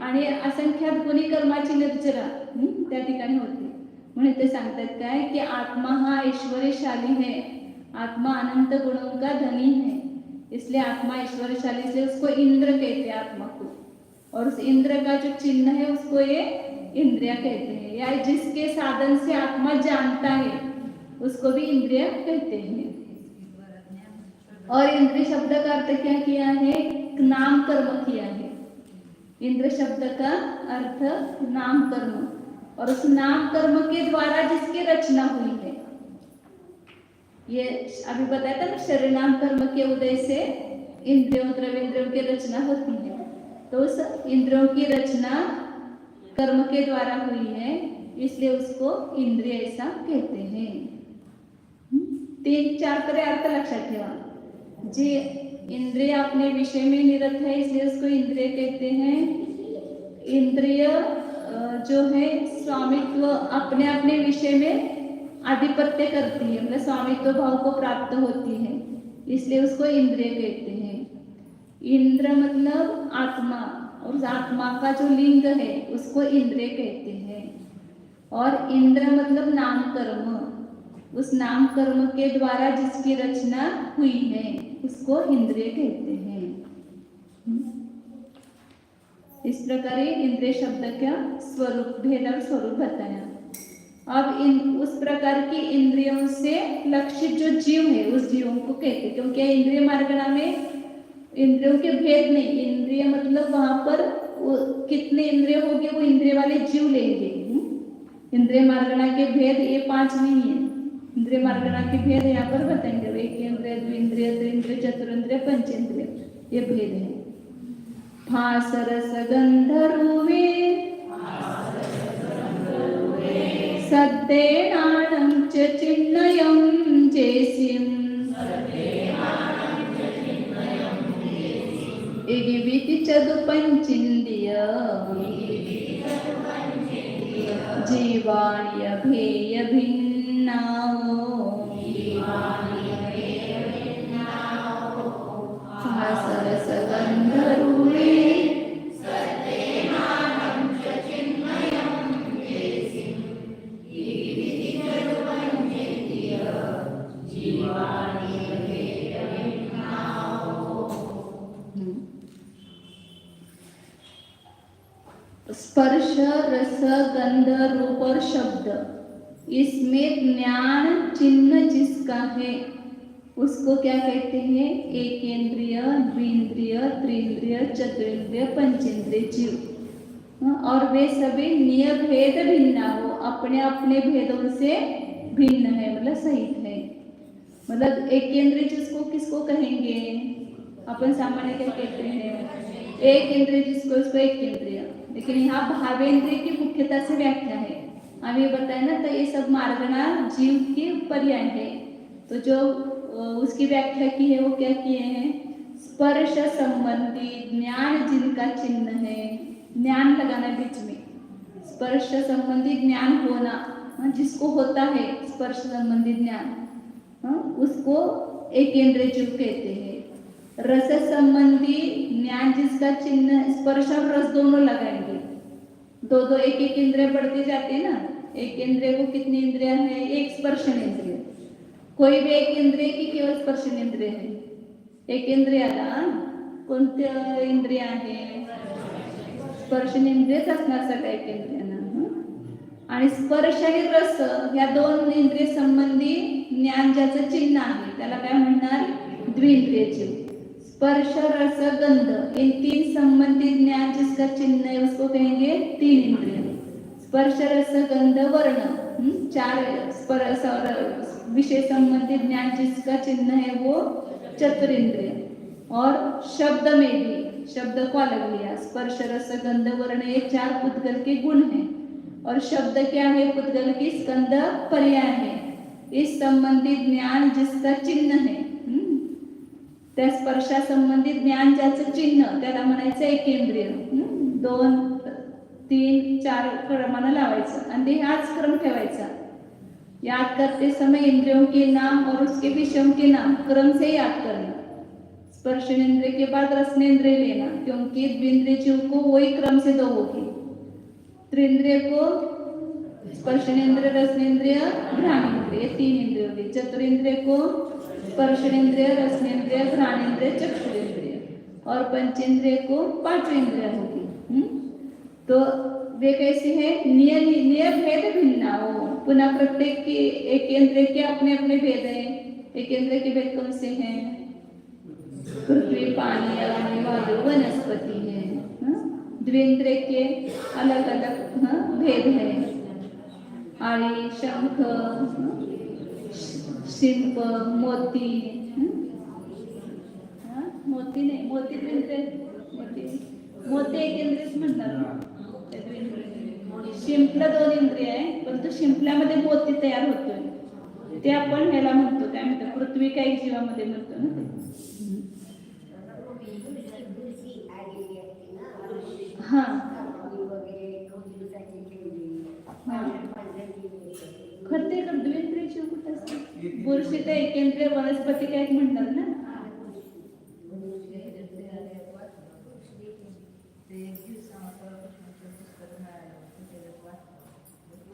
आणि असंख्यात गुणी कर्माची निर्जरा त्या ठिकाणी होती। म्हणून ते सांगतात काय की आत्मा हा ऐश्वर्यशाली है, आत्मा अनंत गुणों का धनी है, इसलिए आत्मा ऐश्वर्यशाली, इसलिए उसको इंद्र कहते हैं आत्मा को। और उस इंद्र का जो चिन्ह है उसको ये इंद्रिया कहते हैं, या जिसके साधन से आत्मा जानता है उसको भी इंद्रिया कहते हैं। और इंद्रिय शब्द का अर्थ क्या किया है? नाम कर्म किया है। इंद्र शब्द का अर्थ नाम कर्म, और उस नाम कर्म के द्वारा जिसकी रचना हुई है। ये अभी बताया था ना, शरीर नाम कर्म के उदय से इंद्रियों द्रव्येंद्रियों की रचना होती है। तो उस इंद्रियों की रचना कर्म के द्वारा हुई है, इसलिए उसको इंद्रिय ऐसा कहते हैं। 3-4 तरह अर्थ लक्षात ठेवा। जी इंद्रिय अपने विषय में निरत है, इसलिए उसको इंद्रिय कहते हैं। इंद्रिय जो है स्वामित्व अपने अपने विषय में आधिपत्य करती है, मतलब स्वामित्व भाव को प्राप्त होती है, इसलिए उसको इंद्रिय कहते हैं। इंद्र मतलब आत्मा, और उस आत्मा का जो लिंग है उसको इंद्रिय कहते हैं। और इंद्र मतलब नाम कर्म, उस नाम कर्म के द्वारा जिसकी रचना हुई है उसको इंद्रिय कहते हैं। इस प्रकार इंद्रिय शब्द का स्वरूप, भेद और स्वरूप बताया। अब उस प्रकार की इंद्रियों से लक्षित जो जीव है उस जीवों को कहते हैं, क्योंकि इंद्रिय मार्गणा में इंद्रियों के भेद नहीं। इंद्रिय मतलब वहां पर कितने इंद्रिय होंगे वो इंद्रिय वाले जीव लेंगे। इंद्रिय मार्गणा के भेद ये 5 नहीं है। इंद्रिय मार्गणा के भेद यहाँ पर बताएंगे। एक इंद्रिय, द्विंद्रिय, त्रिंद्रिय, चतुरिंद्रिय, पंचेंद्रिय, ये भेद है। फास रस गंध रूवे सद्देनानं च चिन्मयं जेसिं इगिविति चदुपंचिन्द्रिय जीवाण्य भेय भिन्नाओ फासरस गंधरूवे स्पर्श रस गंध रूप और शब्द, इसमें ज्ञान चिन्ह जिसका है उसको क्या कहते हैं? एक इंद्रिय, द्विंद्रिय, त्रिंद्रिय, चतुरिंद्रिय, पंचेंद्रिय जीव। और वे सभी नियभेद भिन्न हो, अपने अपने भेदों से भिन्न है, मतलब सहित है। मतलब एक इंद्रिय जिसको किसको कहेंगे? अपन सामान्य क्या कहते हैं? एक इंद्रिय जिसको, उसको एक इंद्रिय। लेकिन यहाँ भावेंद्रिय की मुख्यता से व्याख्या है। हम ये बताए ना, तो ये सब मार्गणा जीव के पर्याय है। तो जो उसकी व्याख्या की है वो क्या किए हैं? स्पर्श संबंधी ज्ञान जिनका चिन्ह है, ज्ञान लगाना बीच में, स्पर्श संबंधी ज्ञान होना, जिसको होता है स्पर्श संबंधी ज्ञान, उसको एक इंद्रिय जीव कहते हैं। रस संबंधी ज्ञान जिसका चिन्ह, स्पर्श और रस दोनों लगाएंगे, दो दो एक एक इंद्रिय बढ़ती जाती है ना। एक इंद्रिय को कितनी इंद्रिय है? एक स्पर्शन इंद्रिय। कोई भी एक इंद्रिय की केवळ स्पर्शन इंद्रिय है। एक इंद्रियाला कोणत्या इंद्रिय आहे? स्पर्शन इंद्रियच असणार सगळ्या एक इंद्रियांना। आणि स्पर्श आणि रस या दोन इंद्रिय संबंधी ज्ञान ज्याचं चिन्ह आहे त्याला काय म्हणणार? द्विंद्रिय जीव। स्पर्श रस गंध इन तीन संबंधित ज्ञान जिसका चिन्ह है उसको कहेंगे तीन इंद्रिय। स्पर्श रस गंध वर्ण, चार स्पर्श और विषय संबंधित ज्ञान जिसका चिन्ह है वो चतुरिंद्रिय। और शब्द में भी, शब्द को अलग लिया, स्पर्श रस गंध वर्ण ये चार पुद्गल के गुण हैं। और शब्द क्या है? पुद्गल की स्कंद पर्याय है। इस संबंधित ज्ञान जिसका चिन्ह है, त्या स्पर्शा संबंधित ज्ञान ज्याचं चिन्ह त्याला म्हणायचं एकेंद्रिय। 2, 3, 4 क्रमानं लावायचं आणि हाच क्रम ठेवायचा। याद करते समय इंद्रियों के नाम और उसके विषयों के नाम क्रम से याद करना। स्पर्शनेंद्रिय के बाद रसनेंद्रिय लेना, क्योंकि द्विंद्रिय जीव को वही क्रम से दो होगी। त्रिंद्रिय को स्पर्शनेंद्रिय, रसनेंद्रिय, घ्राणेंद्रिय, तीन इंद्रिय होगी। चतुरिंद्रिय को स्पर्शनेंद्रिय, रसनेंद्रिय, घ्राणेंद्रिय, चक्षुरेंद्रिय। और पंचेंद्रिय को पांचवेंद्रिय होगी। तो वे कैसे हैं? निय भेद भिन्न हो। पुनः प्रत्येक की एक इंद्रिय के अपने अपने भेद है। एक इंद्रिय के भेद कौन से हैं? पृथ्वी, पानी, अग्नि, वायु, वनस्पति है। द्विंद्रिय के अलग अलग भेद है। आड़ी, शंख, शिल्प, मोती, मोती नाही, मोती द्विंद्रिय, मोती एक इंद्रियच म्हणतात। शिंपला 2 इंद्रिय आहे, परंतु शिंपल्यामध्ये मोती तयार होतोय ते आपण ह्याला म्हणतो, काय म्हणतो? पृथ्वी काही जीवामध्ये म्हणतो ना ते। हा खते का द्विंद्रिय जीव कुठे असते? बुरशी तर एकेंद्रिय, वनस्पती काय म्हणतात ना।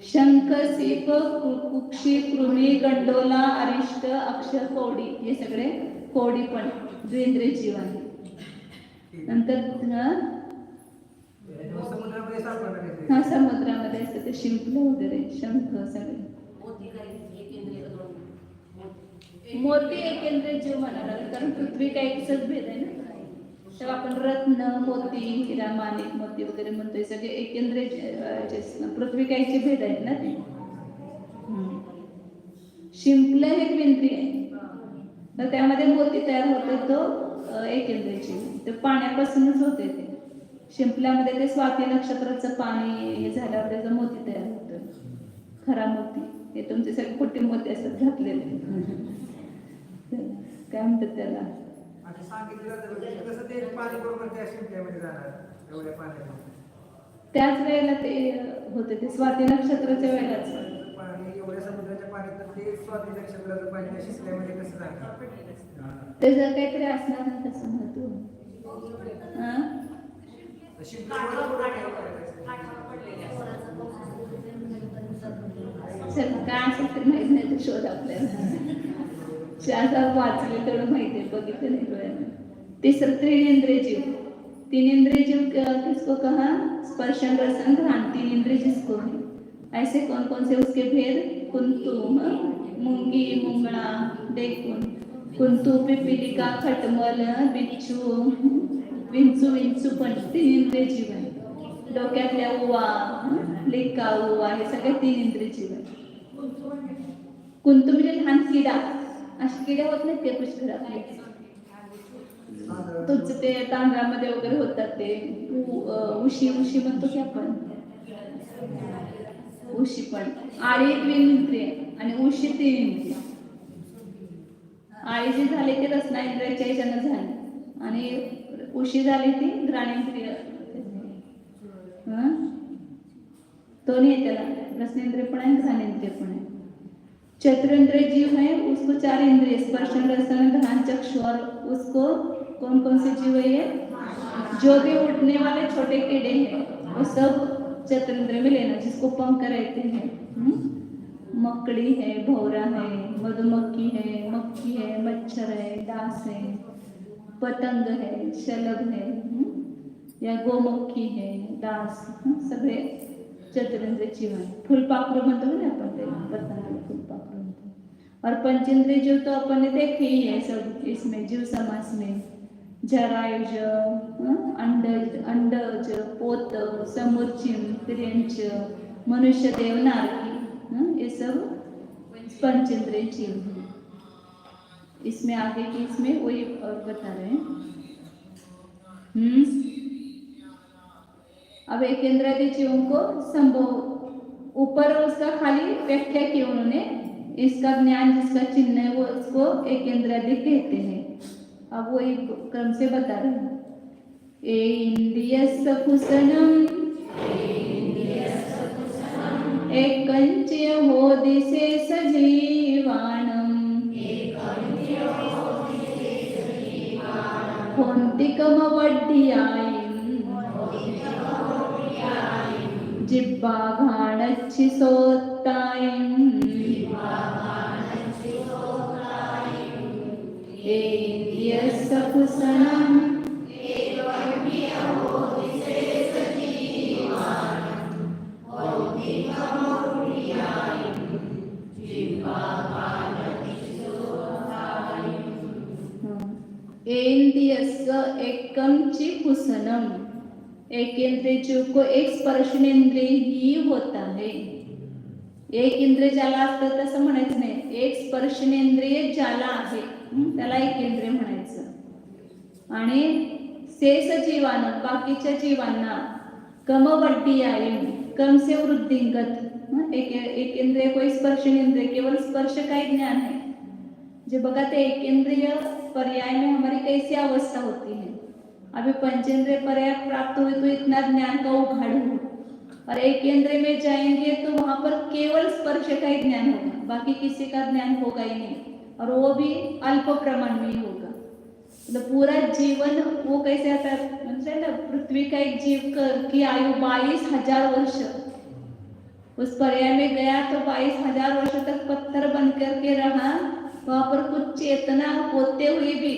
शंख, सीप, कुक्षी, कृमी, गंडोला, अरिष्ट, अक्षर, कवडी हे सगळे कवडी पण द्विंद्रिय जीव आहे। नंतर समुद्रामध्ये असते ते शिंपलं वगैरे, शंख सगळे। मोती एकेंद्रिय जीव म्हणाला, कारण पृथ्वी काही एकच भेद आहे ना। तेव्हा आपण रत्न, मोती, हिरा, माणिक, मोती वगैरे म्हणतोय, सगळे एकेंद्रिय पृथ्वी काहीचे भेद आहेत ना ते। शिंपलं हे द्विंद्रिय आहे, तर त्यामध्ये मोती तयार होतो तो एकेंद्रिय जीव, ते पाण्यापासूनच होते. ते शिंपल्यामध्ये ते स्वाती नक्षत्राचं पाणी हे झाल्यावर त्याचं मोती तयार होतं, खरा मोती. हे तुमचे सगळे कुठे मोती असतात घातलेले, काय म्हणतात त्याला, त्याच वेळेला ते होते, ते स्वाती नक्षत्राच्या वेळेलाच. त्याचं काहीतरी असणार ना तसं महत्व. काय असेल तरी माहित नाही, तो शोध आपल्याला शास्त्रात वाचले तेवढं माहिती आहे, बघितलं नाही डोळ्यानं. तिसरं त्रिनेंद्रिय जीव. तीन इंद्रिय जीव किसको कहा, स्पर्शन रसन घ्राण, तीन इंद्रिय जिसको है। ऐसे कौन कौन से उसके भेद, कुंतु मूंगी मुंगड़ा देखून, कुंतु पिपीलिका खटमल बिच्छू विंचू विंचू पण तीन इंद्रिय जीव आहे. डोक्यातल्या उवा लिका उवा हे सगळे तीन इंद्रिय जीव आहे. कुंतू म्हणजे लहान किडा, असे किडे होत नाहीत ते पुष्कळ आपले, तुमचं ते तांदळामध्ये वगैरे होतात ते उशी उशी म्हणतो की आपण, उशी पण. आळी एक इंद्रिय आणि उशी तीन इंद्रिय. आळी जी झाली ती रसना इंद्रियाच्या ह्याच्यानं झाली आणि उशी झाली ती घ्राणेंद्रिय. दोन्ही त्याला रसनेंद्रिय पण आहे, घ्राणेंद्रिय पण आहे. चतुरेंद्रिय जीव है, उसको चार इंद्रिय स्पर्शन रसन घ्राण चक्षु, और उसको कौन कौन से जीव है ये, जो भी उड़ने वाले छोटे कीड़े हैं वो सब चतुरेंद्रिय में लेना, जिसको पंख रहते हैं। मकड़ी है, भौरा है, मधुमक्खी है, मक्खी है, मच्छर है, डांस है, पतंग है, शलभ है, या गोमक्खी है, डांस, सगळे चतुरेंद्रिय जीव है। फुलपाखरू म्हणतो ना आपण ते, पतंग फुलपाखरू म्हणतो। और पंचेंद्रिय जीव तो अपन ने देखे ही है सब इसमें, जीव समास में, जरायुज, अंडज, पोत, समूर्चिम, तिर्यंच, मनुष्य, देव, नारकी, ये सब पंचेंद्रिय जीव है। इसमें आगे की इसमें वही बता रहे हैं। अब एक इंद्रिय जीवों को संभव ऊपर उसका खाली व्याख्या की उन्होंने, इसका ज्ञान जिसका चिन्ह है वो उसको एक इंद्रिय कहते हैं। अब वो एक क्रम से बता रहे हैं। ए इंद्रियस्य कुसनम एक कंचे हो दिसे सजीवाणम, होंतिकम वड्डियायिम, जिब्बा घाणच्छि सोत्तायिम, ए इंद्रियस्य कुसनम एकमची कुसनम, एक इंद्रिय जीव को एक स्पर्शनेंद्रिय ही होता है। एक इंद्रिय ज्याला असतं तसं म्हणायचं नाही, एक स्पर्शनेंद्रिय ज्याला आहे त्याला एक इंद्रिय म्हणायचं। आणि शेष जीवांना, बाकीच्या जीवांना कमवड्डियायिम, कम से वृद्धिंगत, एक इंद्रिय कोई स्पर्शनेंद्रिय, केवल स्पर्श का ही ज्ञान है। जो बगा ते एक इंद्रिय पर्याय में हमारी कैसी अवस्था होती है। अभी पंचेंद्रिय पर्याय प्राप्त हुई तो इतना ज्ञान का उघाड़ हो, और एक इंद्रिय में जाएंगे तो वहां पर केवल स्पर्श का ही ज्ञान होगा, बाकी किसी का ज्ञान होगा ही नहीं, और वो भी अल्प प्रमाण में ही होगा। तो पूरा जीवन वो कैसे आता है, मतलब ना पृथ्वी का एक जीव की आयु 22,000 वर्ष, उस पर्याय में गया तो 22,000 वर्ष तक पत्थर बन करके रहा, वहां पर कुछ चेतना होते हुए भी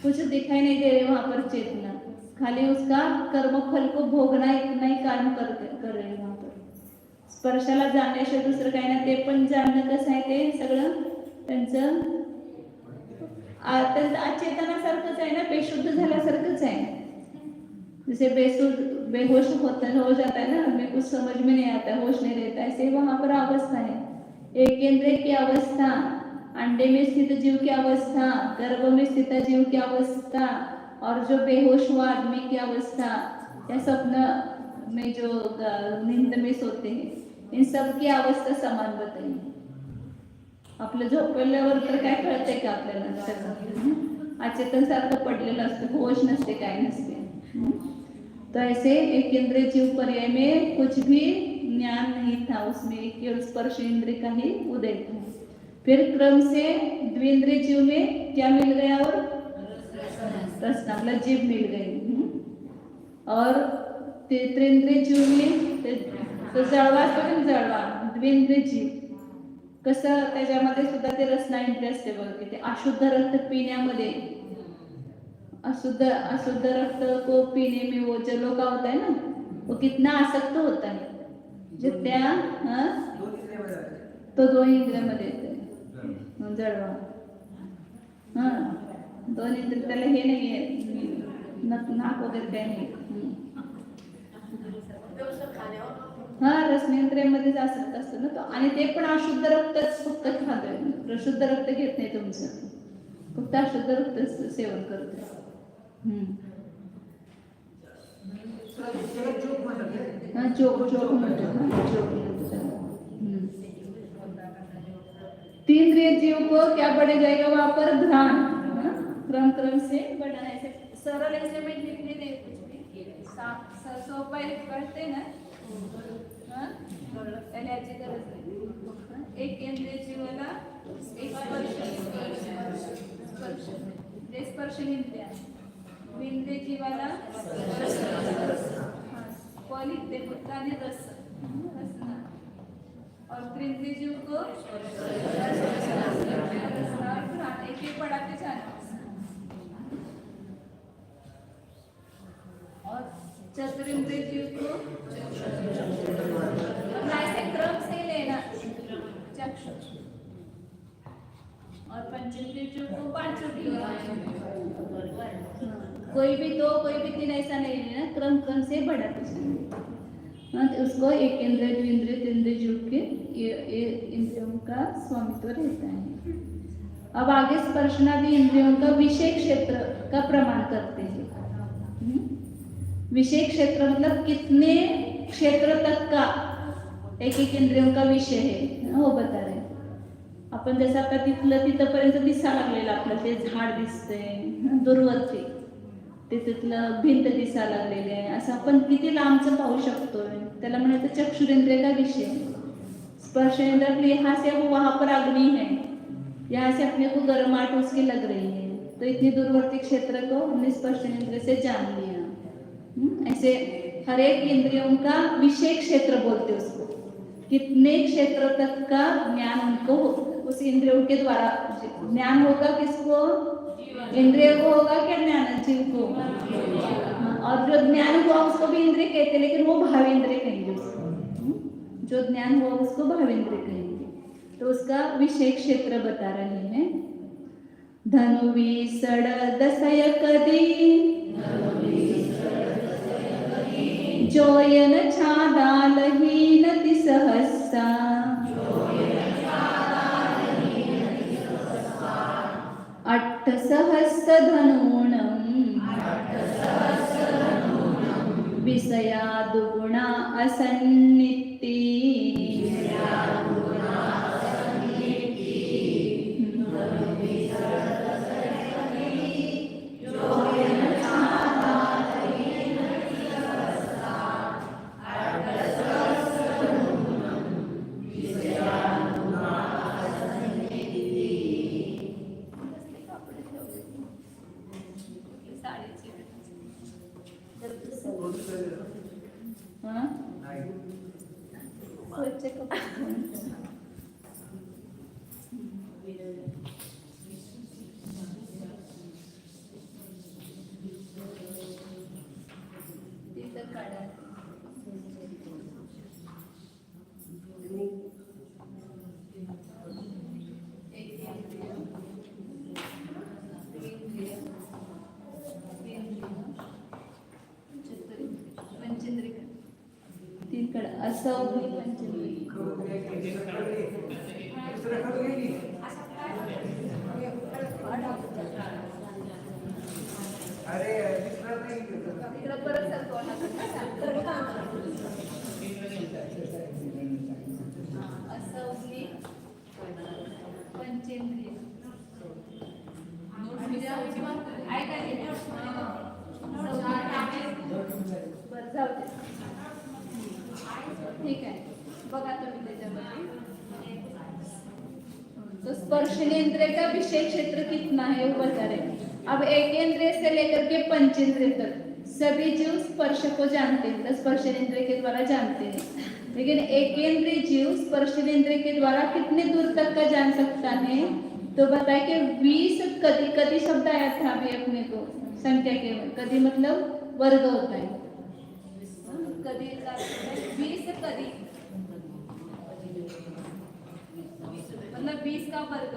कुछ दिखाई नहीं दे रहे वहां पर चेतना, खाली उसका कर्मफल को भोगना इतना ही काम कर रहे वहां पर। स्पर्शाला जाण्याशिवाय दुसरं काही नाही, ते पण जाणणं कसं आहे ते सगळं त्यांचं अचेतनासारखंच आहे ना, बेशुद्ध झाल्यासारखंच आहे। जैसे बेहोश हो जाता है ना, हमें कुछ समझ में नहीं आता, होश नहीं रहता, ऐसे वहां पर अवस्था है। एकेंद्रिय की अवस्था, अंडे में स्थित जीव की अवस्था, गर्भ में स्थित जीव की अवस्था, और जो बेहोश हुआ आदमी की अवस्था, या स्वप्न में जो नींद में सोते हैं, इन सब की अवस्था समान बताइए. आपलं झोपल्यावर तर काय कळतंय का आपल्याला सगळं? अचेतन सारखं पडलेलं असतं, होश नसते, काय नसते. तो ऐसे एक इंद्रिय जीव पर्याय में कुछ भी ज्ञान नहीं था, उसमें केवल स्पर्श इंद्रिय का ही उदय था. फिर क्रम से द्विंद्रिय जीव में क्या मिल गया? और रसना मतलब जीव मिल गई. और त्रिंद्रिय जीव में तो जळवा असतो की जळवा, द्विंद्रिय जीव कसं त्याच्यामध्ये सुद्धा ते रसना इंद्रिय असते बघ. ते अशुद्ध रक्त पिण्यामध्ये, अशुद्ध रक्त को पीने में वो जो लोग होता है ना, वो कितना आसक्त होता है. जो त्या तो 2 इंद्रियामध्ये येते जळवा. दोन इंद्रिय त्याला हे नाहीये, नाक वगैरे काय नाही. रसनेंद्रियामध्येच आसक्त असतो ना तो. आणि ते पण अशुद्ध रक्तच फक्त खातोय, प्रशुद्ध रक्त घेत नाही तुमचं, फक्त अशुद्ध रक्त सेवन करतोय. तीन्द्रिय जीव को क्या बढ़े जाएगा वहां पर? ध्यान. क्रम से बढ़ना है. सरल ऐसे में लिखने दे कुछ भी सोपा करते ना, याची गरज नाही. एक केंद्रीय जीवाला एक स्पर्श इंद्रिय, इंद्रिय जीवाला लिखते फक्त आणि रसना. और त्रिंद्रिय जीव को एक एक पढ़ाते जाना. और चतुरिंद्रिय जीव को ऐसे क्रम से लेना. चक्षु और पंचेंद्रिय जीव को पांचों. कोई भी 2 कोई भी 3 ऐसा नहीं लेना, क्रम से बढ़ाते जाना. उसको एक इंद्रिय, द्विंद्रिय, तीन्द्रिय जीव के इंद्रियों का स्वामित्व रहता है. अब आगे स्पर्शनादि इंद्रियों का विषय क्षेत्र का प्रमाण करते हैं. विषय क्षेत्र मतलब कितने क्षेत्र तक का एक इंद्रियों का विषय है, हो बता रहे. आपण जसं आता तिथपर्यंत दिसायला लागलेलं आपल्याला ते झाड दिसतंय दूरवरती, ते तिथलं भिंत दिसायला लागलेली आहे, असं आपण किती लांबचं पाहू शकतोय, त्याला म्हणायचं चक्षुरेंद्रिय का विषय. स्पर्शेंद्र यहाँ से वो वहां पर अग्नि है, यहाँ से अपने को गर्माहट उसकी लग रही है, तो इतनी दूरवर्ती क्षेत्र को हमने स्पर्शेंद्र से जान लिया. ऐसे हर एक इंद्रियों का विषय क्षेत्र बोलते उसको. कितने क्षेत्र तक का ज्ञान उनको उस इंद्रियों के द्वारा ज्ञान होगा, किसको? इंद्रिय को होगा क्या? ज्ञान जीव को. और जो ज्ञान हुआ उसको भी इंद्रिय कहते, लेकिन वो भावेंद्रिय कहेंगे उसको. जो ज्ञान हुआ उसको भावेंद्रिय कहेंगे. तो उसका विषय क्षेत्र बता रहे हैं. धनुवी सड दसय कदी, जोयन छादालहीनति सहस्सा, अट्टसहस्र धनूणं विषया दुगुणा असन्निति. तीन कड असं पंचमी असंज्ञ पंचेंद्रिय बरं जाऊ दे. ठीक आहे, बघा तुम्ही त्याच्यामध्ये तो स्पर्शनेंद्रिय का विषय क्षेत्र कितना है वो बता रहे. अब एक इंद्रिय से लेकर के पंचेंद्रिय तक सभी जीव स्पर्श को जानते हैं, मतलब स्पर्शनेंद्रिय के द्वारा जानते हैं. लेकिन एक इंद्रिय जीव स्पर्शनेंद्रिय के द्वारा कितने दूर तक का जान सकता है? तो बताए कि 20 कदी. कदी शब्द आया था अभी अपने को संख्या के. कदी मतलब वर्ग होता है. कदी का 20 कदी मतलब 20 का वर्ग,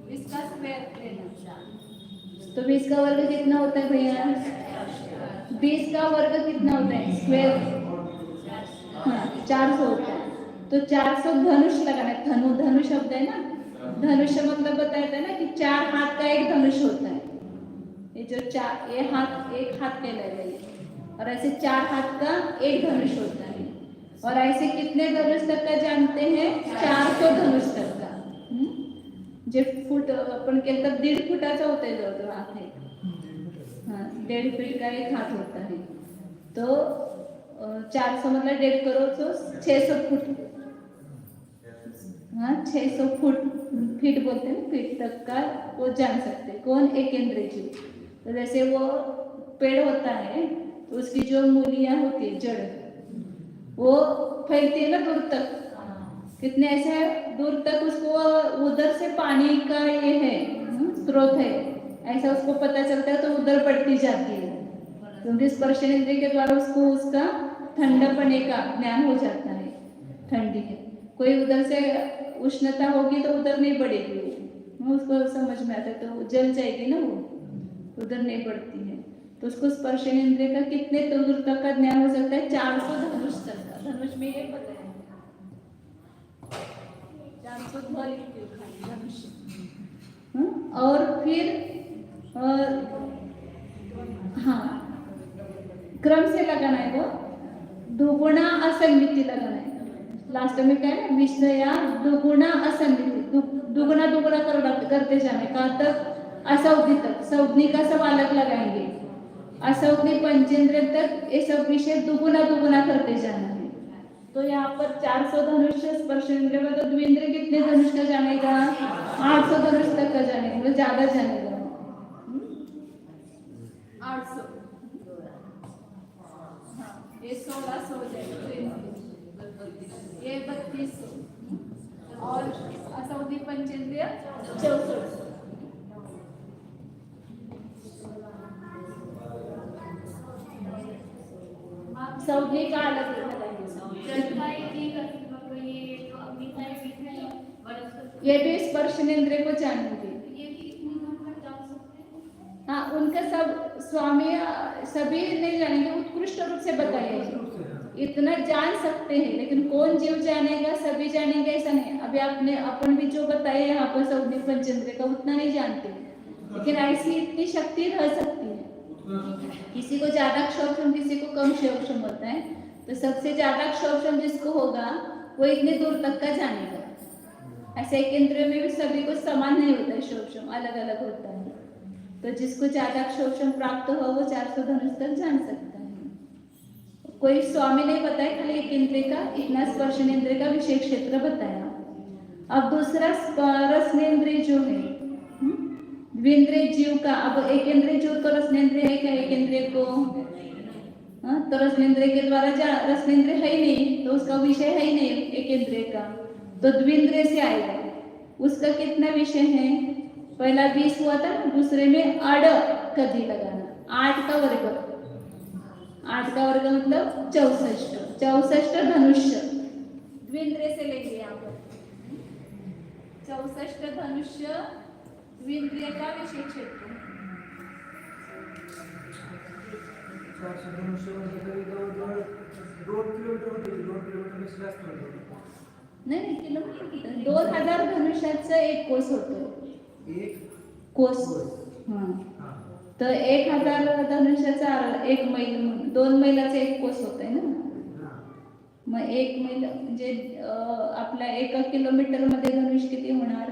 20 का स्क्वायर लेना. तो 20 का वर्ग कितना होता है भैया? 20 का वर्ग कितना होता है स्क्वायर? हाँ 400 होता है. तो 400 धनुष लगाना है. धनु धनु शब्द है ना. धनुष मतलब बताया था ना कि 4 हाथ का एक धनुष होता है. ये जो 4 ये हाथ एक हाथ कहलाएगा ये. और ऐसे 4 हाथ का एक धनुष होता है. और ऐसे कितने धनुष तक का जानते हैं? 400 धनुष तक का. जे फूट आपण केलं तर 1.5 फुटाचा होता है जो हाथ है. हाँ 1.5 फीट का एक हाथ होता है. तो 400 मतलब 1.5 करोड़ तो 600 फुट. हाँ 600 फुट फीट बोलते हैं, फीट तक का वो जान सकते हैं. कौन? एक इंद्रिय जीव. तो जैसे वो पेड़ होता है तो उसकी जो मूलियां होती है, जड़, वो फैलती है ना दूर तक. कितने ऐसे दूर तक उसको उधर से पानी का ये है स्रोत है, ऐसा उसको पता चलता है तो उधर बढ़ती जाती है. क्योंकि स्पर्शनेंद्रिय के द्वारा उसको उसका ठंडापने का ज्ञान हो जाता है. ठंडी है, कोई उधर से उष्णता होगी तो उधर नहीं बढ़ेगी वो, उसको समझ में आता है तो जल जाएगी ना वो, उधर नहीं बढ़ती है. तो उसको स्पर्शनेंद्रिय का कितने दूर तक का ज्ञान हो सकता है? 400 धनुष तक का. धनुष में ये पता है 400 धनुष. और फिर हाँ क्रम से लगाना है. वो दुगुणा असंगति लगाना है. लास्ट में क्या है? विषया दुगुणा असंगति. दुगुना दुगुना करते जाने का तक असौधि तक. सौधनी का सब अलग लगाएंगे. असौधि पंचेंद्रिय तक ये सब विषय दुगुना दुगुना करते जाना है. तो यहाँ पर 400 धनुष स्पर्शेंद्रिय में, तो द्विंद्रिय कितने धनुष का जानेगा? 800 धनुष तक का जानेगा, मतलब ज्यादा जानेगा. 800 ये 1600 हो जाएगा. ये 3200 और असौधि पंचेंद्रिय 6400. सौधि का अलग ये भी स्पर्शनेंद्रिय को जानेंगे. हाँ उनका सब स्वामी सभी नहीं जानेंगे, उत्कृष्ट रूप से बताइए. इतना जान सकते हैं लेकिन कौन जीव जानेगा? सभी जानेंगे ऐसा नहीं. अभी आपने अपन भी जो बताए यहाँ पर सौधि पंचेंद्रिय का उतना नहीं जानते, लेकिन ऐसी इतनी शक्ति रह सकती है. किसी को ज्यादा क्षोभक्षम, किसी को कम क्षोभक्षम होता है. तो सबसे ज्यादा क्षोभक्षम जिसको होगा वो इतने दूर तक का जानेगा. ऐसे एक इंद्रिय में भी सभी को समान नहीं होता है, क्षोभक्षम अलग अलग होता है. तो जिसको ज्यादा क्षोभक्षम प्राप्त हो वो 400 धनुष तक जान सकता है. कोई स्वामी नहीं बताया, खाली एक इंद्रिय का इतना स्पर्शनेंद्रिय का विशेष क्षेत्र बताया. अब दूसरा रसनेंद्रिय जो है द्विंद्रिय जीव का. अब एक इंद्रिय जीव तो रसनेंद्रिय है क्या? एक इंद्रिय को तो रसनेंद्रिय के द्वारा रसनेंद्रिय है ही नहीं, तो उसका विषय है ही नहीं एक इंद्रिय का. तो द्विंद्रिय से आएगा. उसका कितना विषय है? पहला 20 हुआ था, दूसरे में अड़ कदी लगाना. 8 का वर्ग. 8 का वर्ग मतलब 64 धनुष्य द्विंद्रिय से लेंगे यहाँ पर. 64 धनुष्य द्विंद्रिय का विशेष क्षेत्र. 400 धनुष्य म्हणजे तरी जवळजवळ 2 किलोमीटर होते. 2 किलोमीटर निश्चित असतं. नाही नाही किलोमीटर 2000 धनुष्याचं एक कोस होतो एक कोस कोस. हा हा. तर 1000 धनुष्याचा 1 मैल 2 मैलाचा एक कोस होत आहे ना हा. मग 1 मैल म्हणजे आपल्या 1 किलोमीटर मध्ये धनुष किती होणार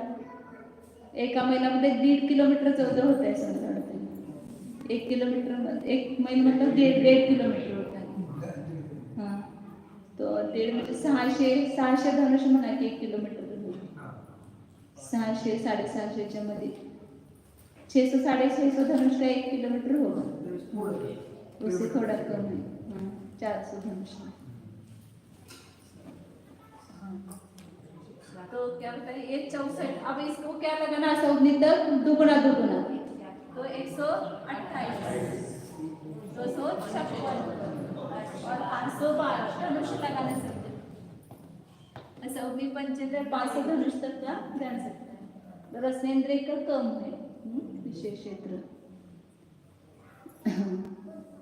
1 मैलामध्ये 1.5 किलोमीटर चौदा होत आहे समजा 1 किलोमीटर मध्ये 1 मैल मतलब 1.5 किलोमीटर होत आहे हा तो 1.5 म्हणजे 600 धनुष म्हणा की 1 किलोमीटर हा. 600 650च्या मध्ये 600 650 धनुष का 1 किलोमीटर होगा थोडं. उससे थोड़ा कम है हाँ 400 धनुष तो क्या होता है ये 64 अब इसको क्या लगाना सौगनी तक दुगुना दुगुना तो 128 256 और 512 धनुष लगाने सकते सौगनी पंचेंद्र 500 धनुष तक का जान सकता है रसेंद्रिय का कम है विशेष क्षेत्र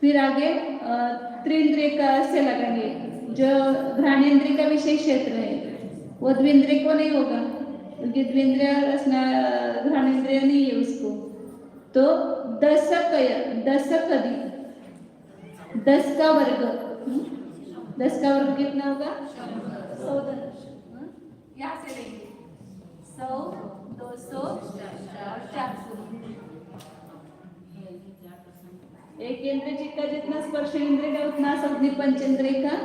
फिर आगे त्रिंद्रिय का से लगाएंगे जो घ्राणेन्द्रिय का विशेष क्षेत्र है वो द्विंद्रिय को नहीं होगा क्योंकि द्विंद्रिय घ्राणेन्द्रिय नहीं है उसको तो 10 कदी 10 का वर्ग 10 का वर्ग कितना होगा 100 धनुष यहाँ से लेंगे 100 200 और 400 एक इंद्रिय जितना जितना स्पर्श इंद्रिय का उतना सौगनी पंचेंद्रिय का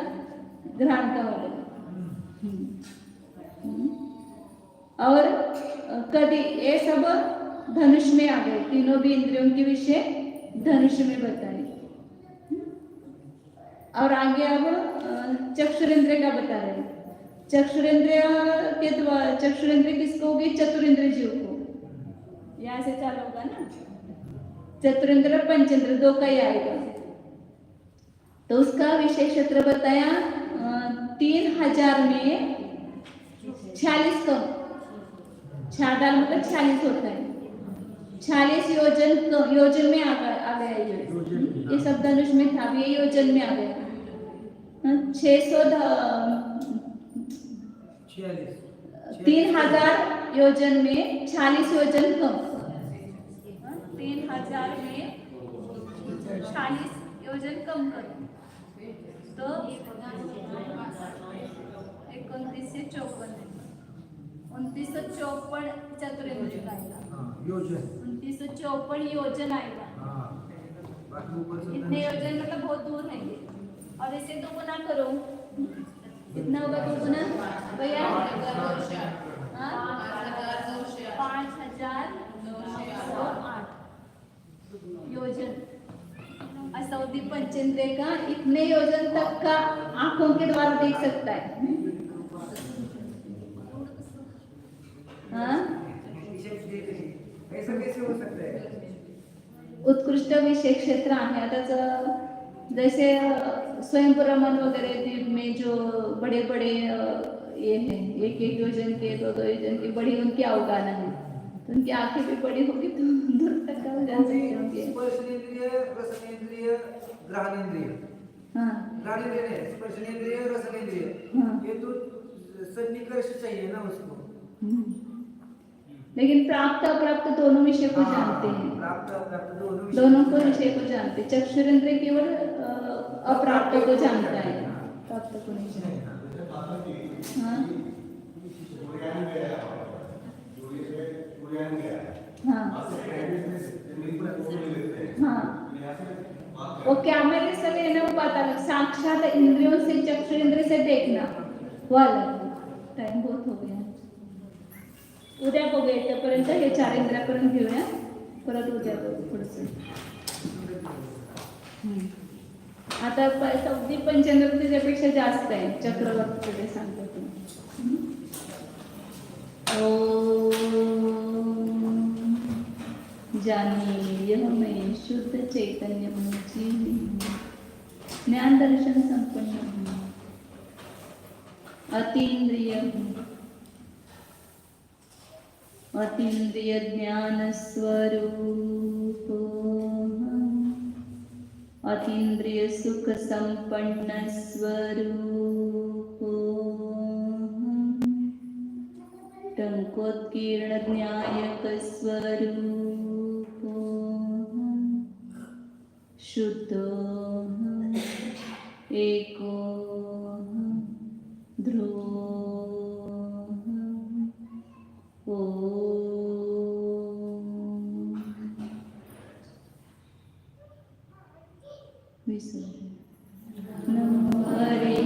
घ्राण का होगा और कदी ये सब धनुष में आ गए तीनों भी इंद्रियों के विषय धनुष में बताए और आगे अब चक्षुरेंद्रिय का बता रहे हैं चक्षुरेंद्रिय के द्वारा चक्षुरेंद्रिय किसको होगी चतुरेंद्रिय जीव को यहाँ से चालू होगा ना चतुरेंद्र पंचेंद्र 2 का ही आएगा तो उसका विशेष क्षेत्र बताया 3000 में 46 कम 46 मतलब 46 होता है 46 योजन में आ गया ये सब धनुष में था ये योजन में आ गया 3000 योजन में 46 योजन कम 3000 में 40 योजन कम करो तो 29 से 54 2954 चतुरेंद्र का आएगा योजन 2954 योजन आएगा इतने योजन मतलब बहुत दूर है ये और इसे दोगुना करो कितना होगा दोगुना भैया 5908 योजन असौदी पंचेंद्रिय का इतने योजन तक का आंखों के द्वारा देख सकता है हाँ? ऐसा कैसे हो सकता है उत्कृष्ट विषय क्षेत्र आहे आता जैसे स्वयंपुरमन वगैरह द्वीप में जो बड़े बड़े ये हैं 1-1 योजन के 2-2 योजन के बड़ी उनकी अवगाहना है तो उनकी आंखें भी बड़ी होगी तो दूर तक का जा सकते होंगे स्पर्शेंद्रिय रसनेंद्रिय ग्रहणेंद्रिय हाँ ग्रहणेंद्रिय नहीं स्पर्शेंद्रिय रसनेंद्रिय हाँ ये तो सन्निकर्ष चाहिए ना उसको लेकिन प्राप्त अप्राप्त दोनों विषय को जानते हैं प्राप्त अप्राप्त दोनों को विषय को जानते चक्षुरेंद्रिय केवल अप्राप्त को जानता है प्राप्त को नहीं जानता हाँ हाँ हाँ वो कैमरे से लेना वो पता लग साक्षात इंद्रियों से चक्षुरेंद्रिय से देखना वो अलग टाइम बहुत हो गया उद्या बघूया इथपर्यंत हे 4 इंद्रियापर्यंत घेऊया परत उद्या बघू पुढचं आता सौदी पंचेंद्र त्याच्यापेक्षा जास्त आहे चक्रवर्ती ते सांगतो तुम्ही जानिए यह मैं शुद्ध चैतन्य मुझी ज्ञान दर्शन संपन्न हूँ अतीन्द्रिय अतीन्द्रिय ज्ञान स्वरूप अतीन्द्रिय सुख संपन्न स्वरूप लोकोत्कीर्ण ज्ञायक स्वरूप शुद्ध एको ध्रुव विसर्जन. नमो हरे